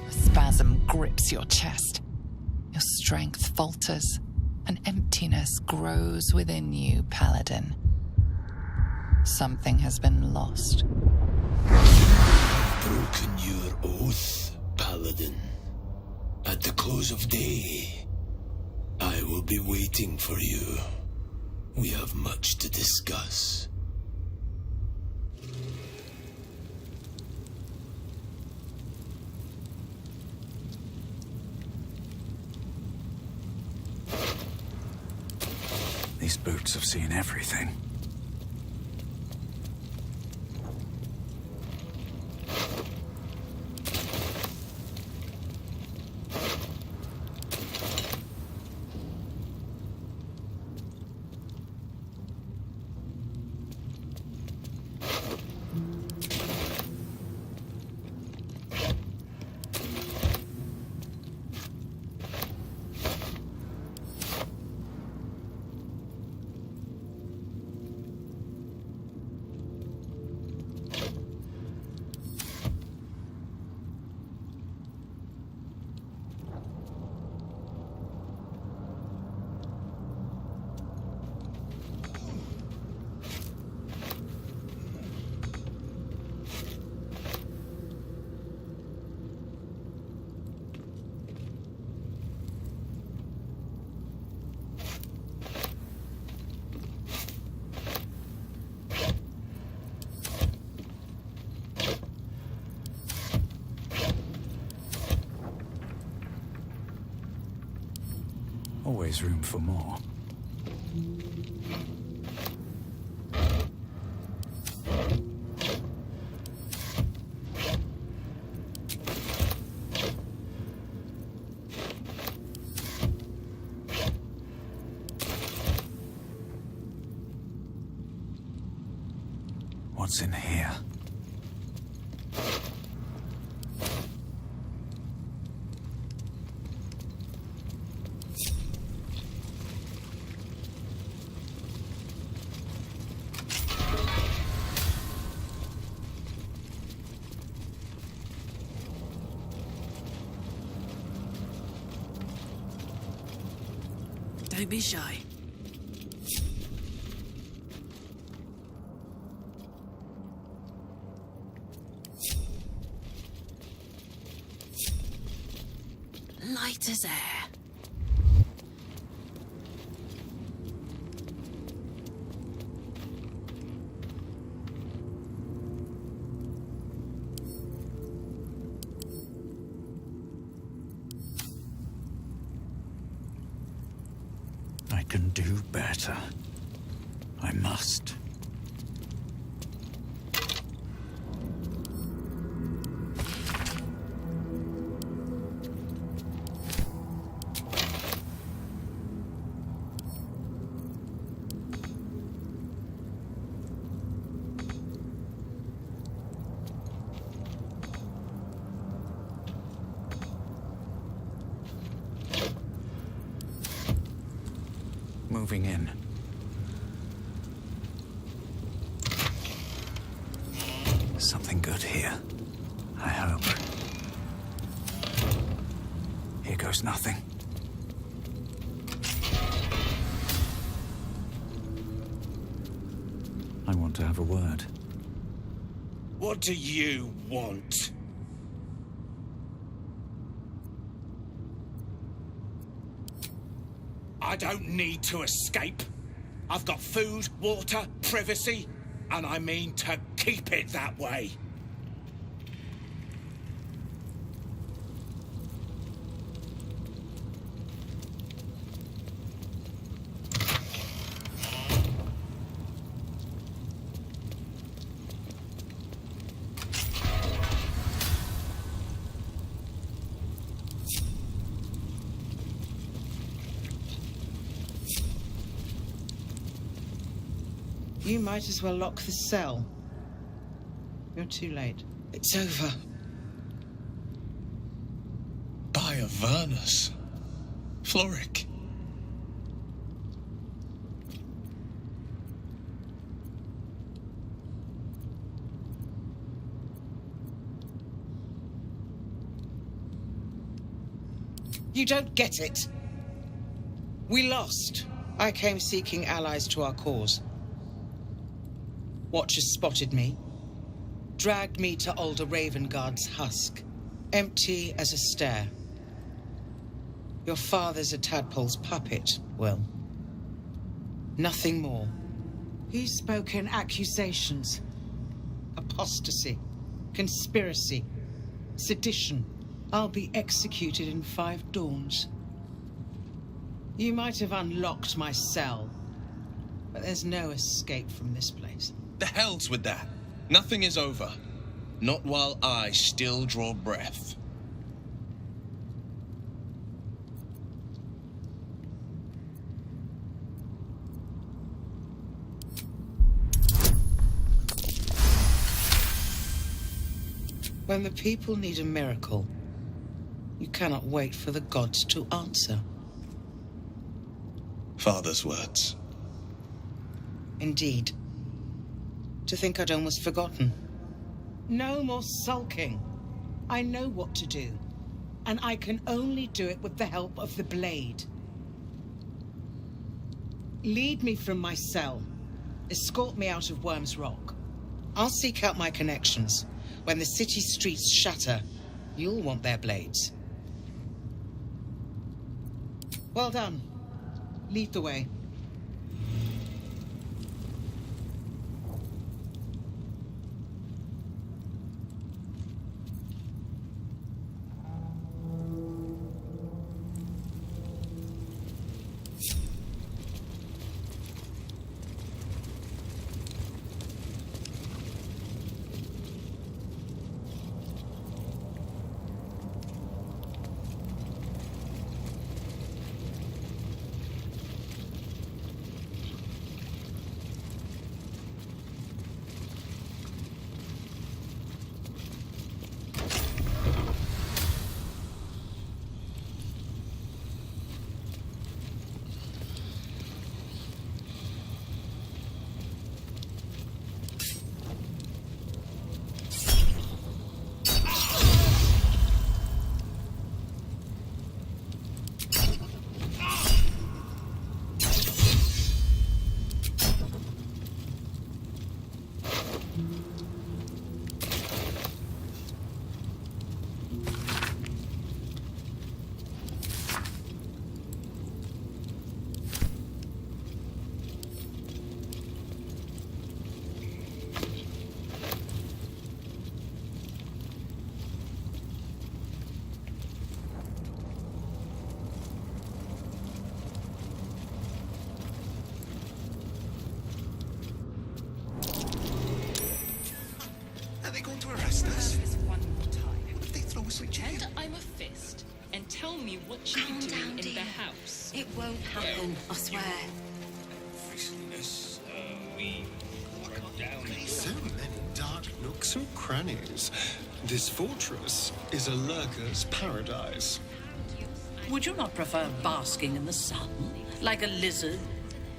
A spasm grips your chest. Your strength falters. An emptiness grows within you, Paladin. Something has been lost. Broken your oath, Paladin. At the close of day, I will be waiting for you. We have much to discuss. These boots have seen everything. Always room for more. What's in here? Don't be shy. light as air. I can do better. I must. Moving in. Something good here. I hope. Here goes nothing. I want to have a word. What do you want? I don't need to escape. I've got food, water, privacy, and I mean to keep it that way. You might as well lock the cell. You're too late. It's over. By Avernus. Floric. You don't get it. We lost. I came seeking allies to our cause. Watchers spotted me, dragged me to Alder Ravengard's husk, empty as a stare. Your father's a tadpole's puppet, Will. Nothing more. He's spoken accusations. Apostasy, conspiracy, sedition. I'll be executed in 5 dawns. You might have unlocked my cell, but there's no escape from this place. The hell's with that? Nothing is over. Not while I still draw breath. When the people need a miracle, you cannot wait for the gods to answer. Father's words. Indeed. To think I'd almost forgotten. No more sulking. I know what to do. And I can only do it with the help of the blade. Lead me from my cell. Escort me out of Worm's Rock. I'll seek out my connections. When the city streets shatter, you'll want their blades. Well done. Lead the way. Pretend I'm a fist and tell me what you're doing in the house. It won't happen, I swear. So many dark nooks and crannies. This fortress is a lurker's paradise. Would you not prefer basking in the sun, like a lizard,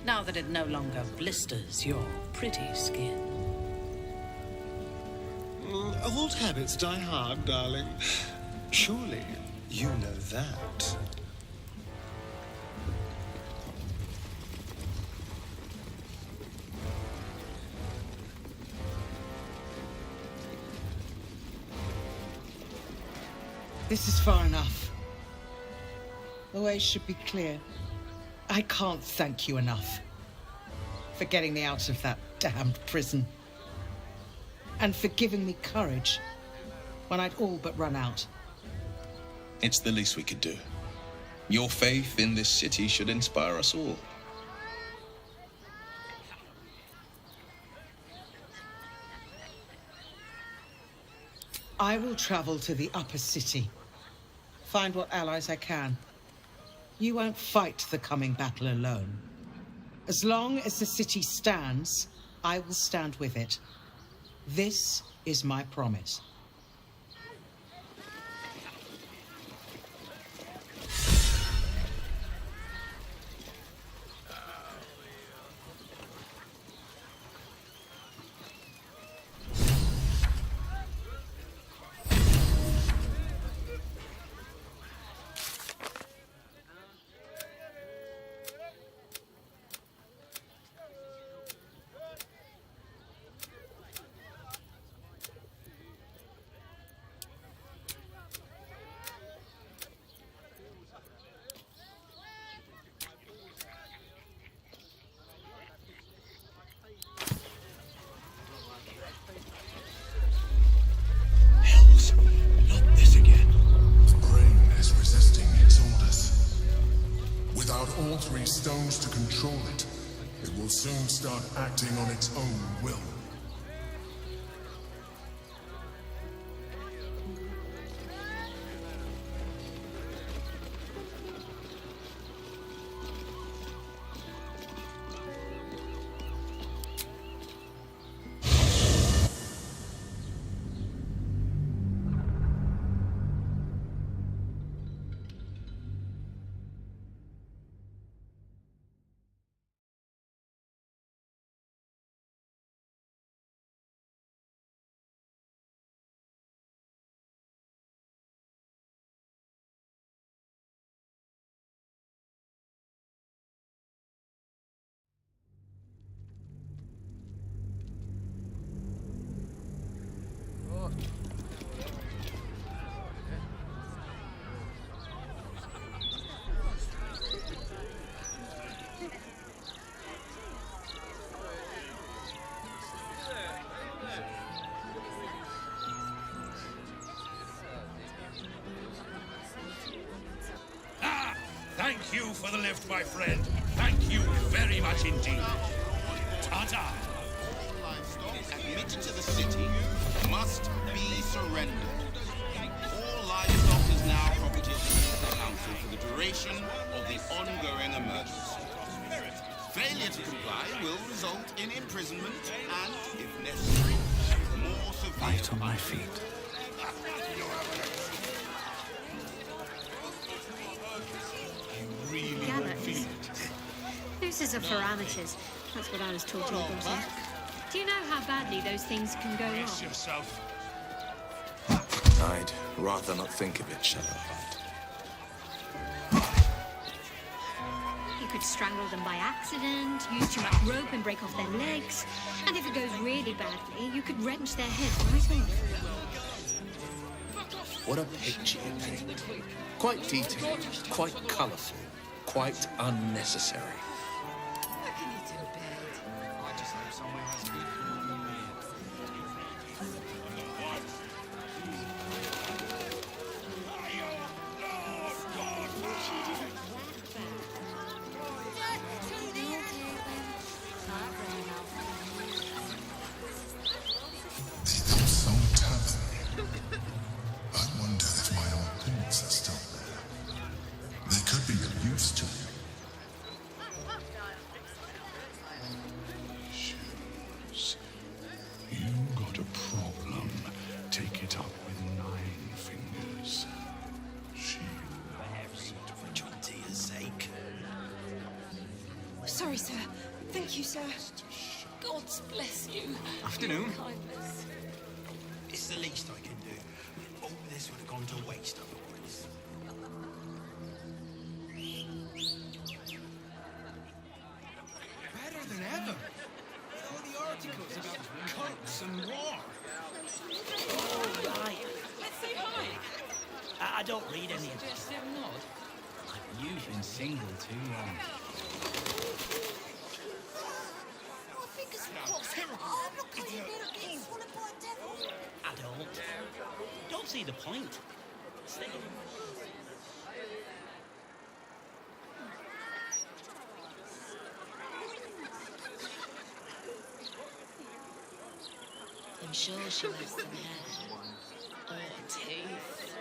now that it no longer blisters your pretty skin? Old habits die hard, darling. Surely you know that. This is far enough. The way should be clear. I can't thank you enough for getting me out of that damned prison. And for giving me courage when I'd all but run out. It's the least we could do. Your faith in this city should inspire us all. I will travel to the upper city. Find what allies I can. You won't fight the coming battle alone. As long as the city stands, I will stand with it. This is my promise. All three stones to control it, it will soon start acting on its own will. Thank you for the lift, my friend. Thank you very much indeed. Ta-ta! Admitted to the city must be surrendered. All livestock is now property of the council for the duration of the ongoing emergency. Failure to comply will result in imprisonment and, if necessary, more severe... Light on my feet. Those are parameters. That's what I was taught in Britain. Do you know how badly those things can go wrong? Yourself. I'd rather not think of it, Shadowheart. You could strangle them by accident, use too much rope and break off their legs. And if it goes really badly, you could wrench their heads right off. What a picture you paint. Quite detailed, quite colourful, quite unnecessary. Some tavern. I wonder if my Sorry, sir. Thank you, sir. God bless you. Afternoon. Kindness. It's the least I can do. All this would have gone to waste otherwise. Better than ever. All the articles about cults and war. Oh, right. Let's say hi. I don't read any of Just a nod. You've been single too long. I don't see the point. Stay. I'm sure she has some hair. Or teeth.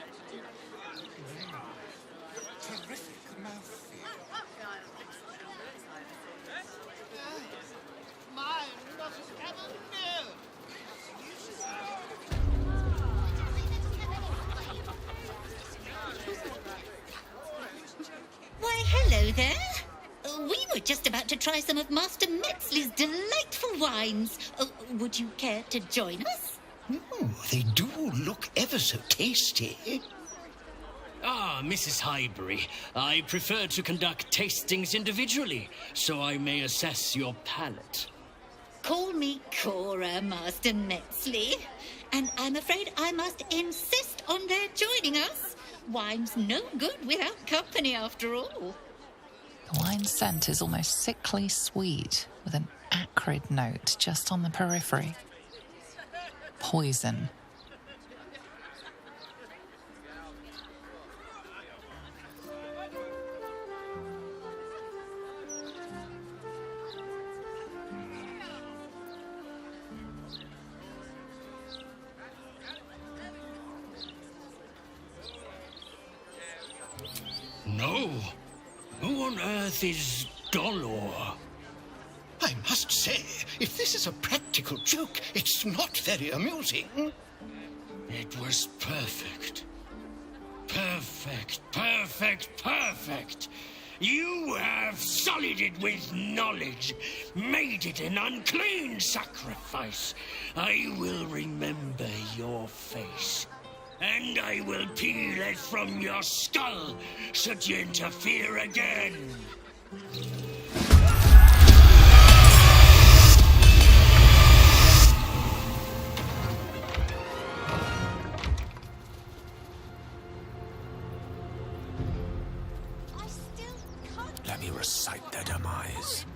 Terrific mouthfeel. Mine doesn't have a nose. Why, hello there. We were just about to try some of Master Metzley's delightful wines. Would you care to join us? Ooh, they do look ever so tasty. Ah, Mrs. Highbury, I prefer to conduct tastings individually, so I may assess your palate. Call me Cora, Master Metzley. And I'm afraid I must insist on their joining us. Wine's no good without company, after all. The wine scent is almost sickly sweet, with an acrid note just on the periphery. Poison. No. Who on earth is Dolor? I must say, if this is a practical joke, it's not very amusing. It was perfect. Perfect, perfect, perfect. You have sullied it with knowledge, made it an unclean sacrifice. I will remember your face, and I will peel it from your skull should you interfere again. Let me recite their demise.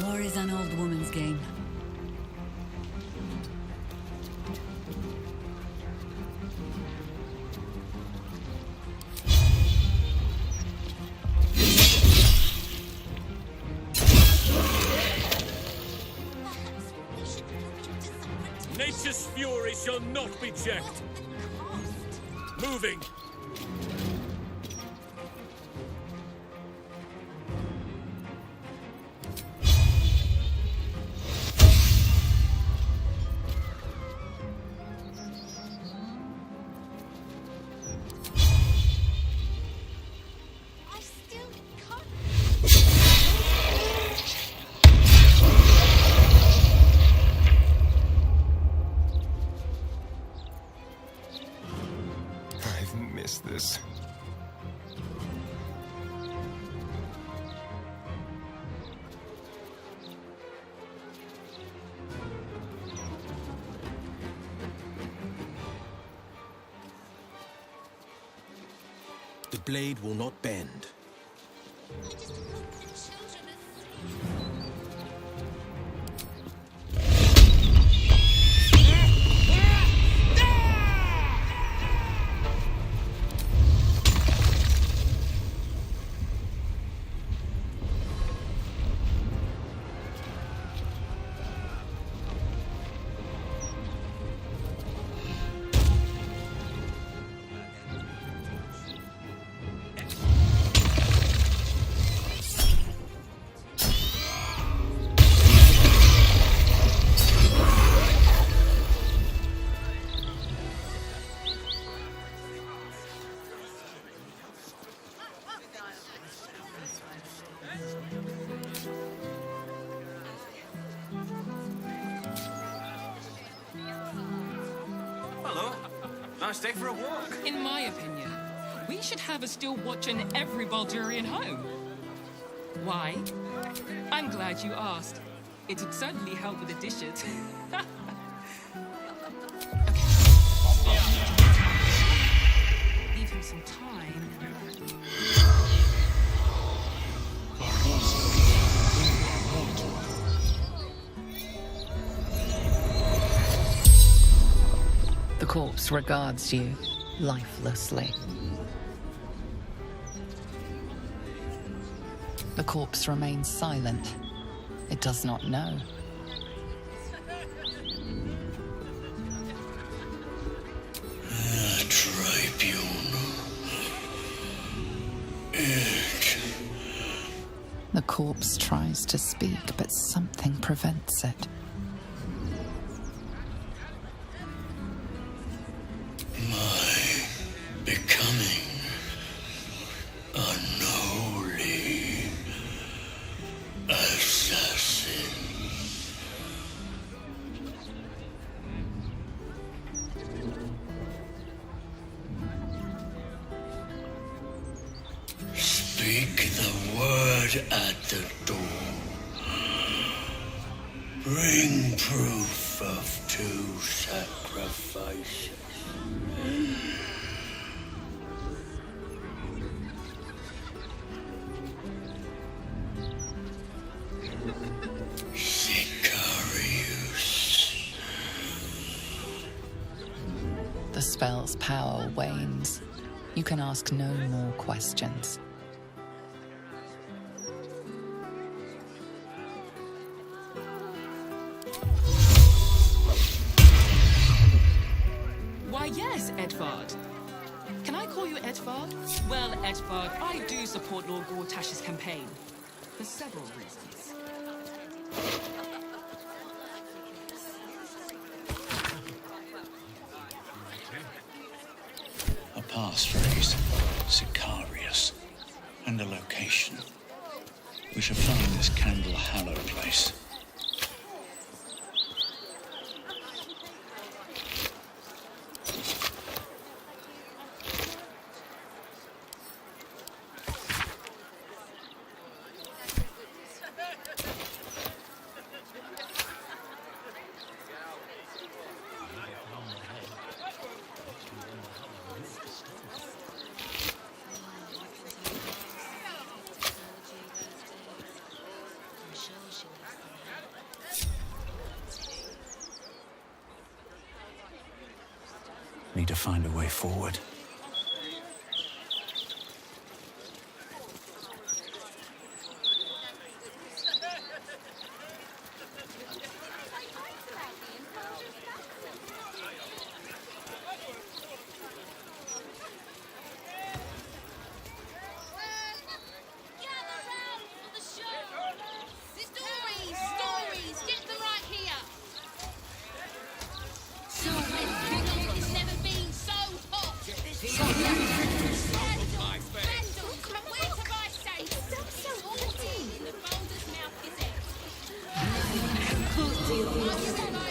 War is an old woman's game. Nature's fury shall not be checked. Moving. I've missed this. The blade will not bend. Hello. Nice day for a walk. In my opinion, we should have a still watch in every Baldurian home. Why? I'm glad you asked. It'd certainly help with the dishes. Leave him some time. The corpse regards you lifelessly. The corpse remains silent. It does not know. The corpse tries to speak, but something prevents it. Becoming unholy assassin. Speak the word at the door. Bring proof of 2 sacrifices. Sicarius. The spell's power wanes. You can ask no more questions. Why, yes, Edvard. Can I call you Edvard? Well, Edvard, I do support Lord Gortash's campaign. For several reasons. A passphrase, Sicarius, and a location. We should find this Candle Hallow place. Need to find a way forward. Can't see it.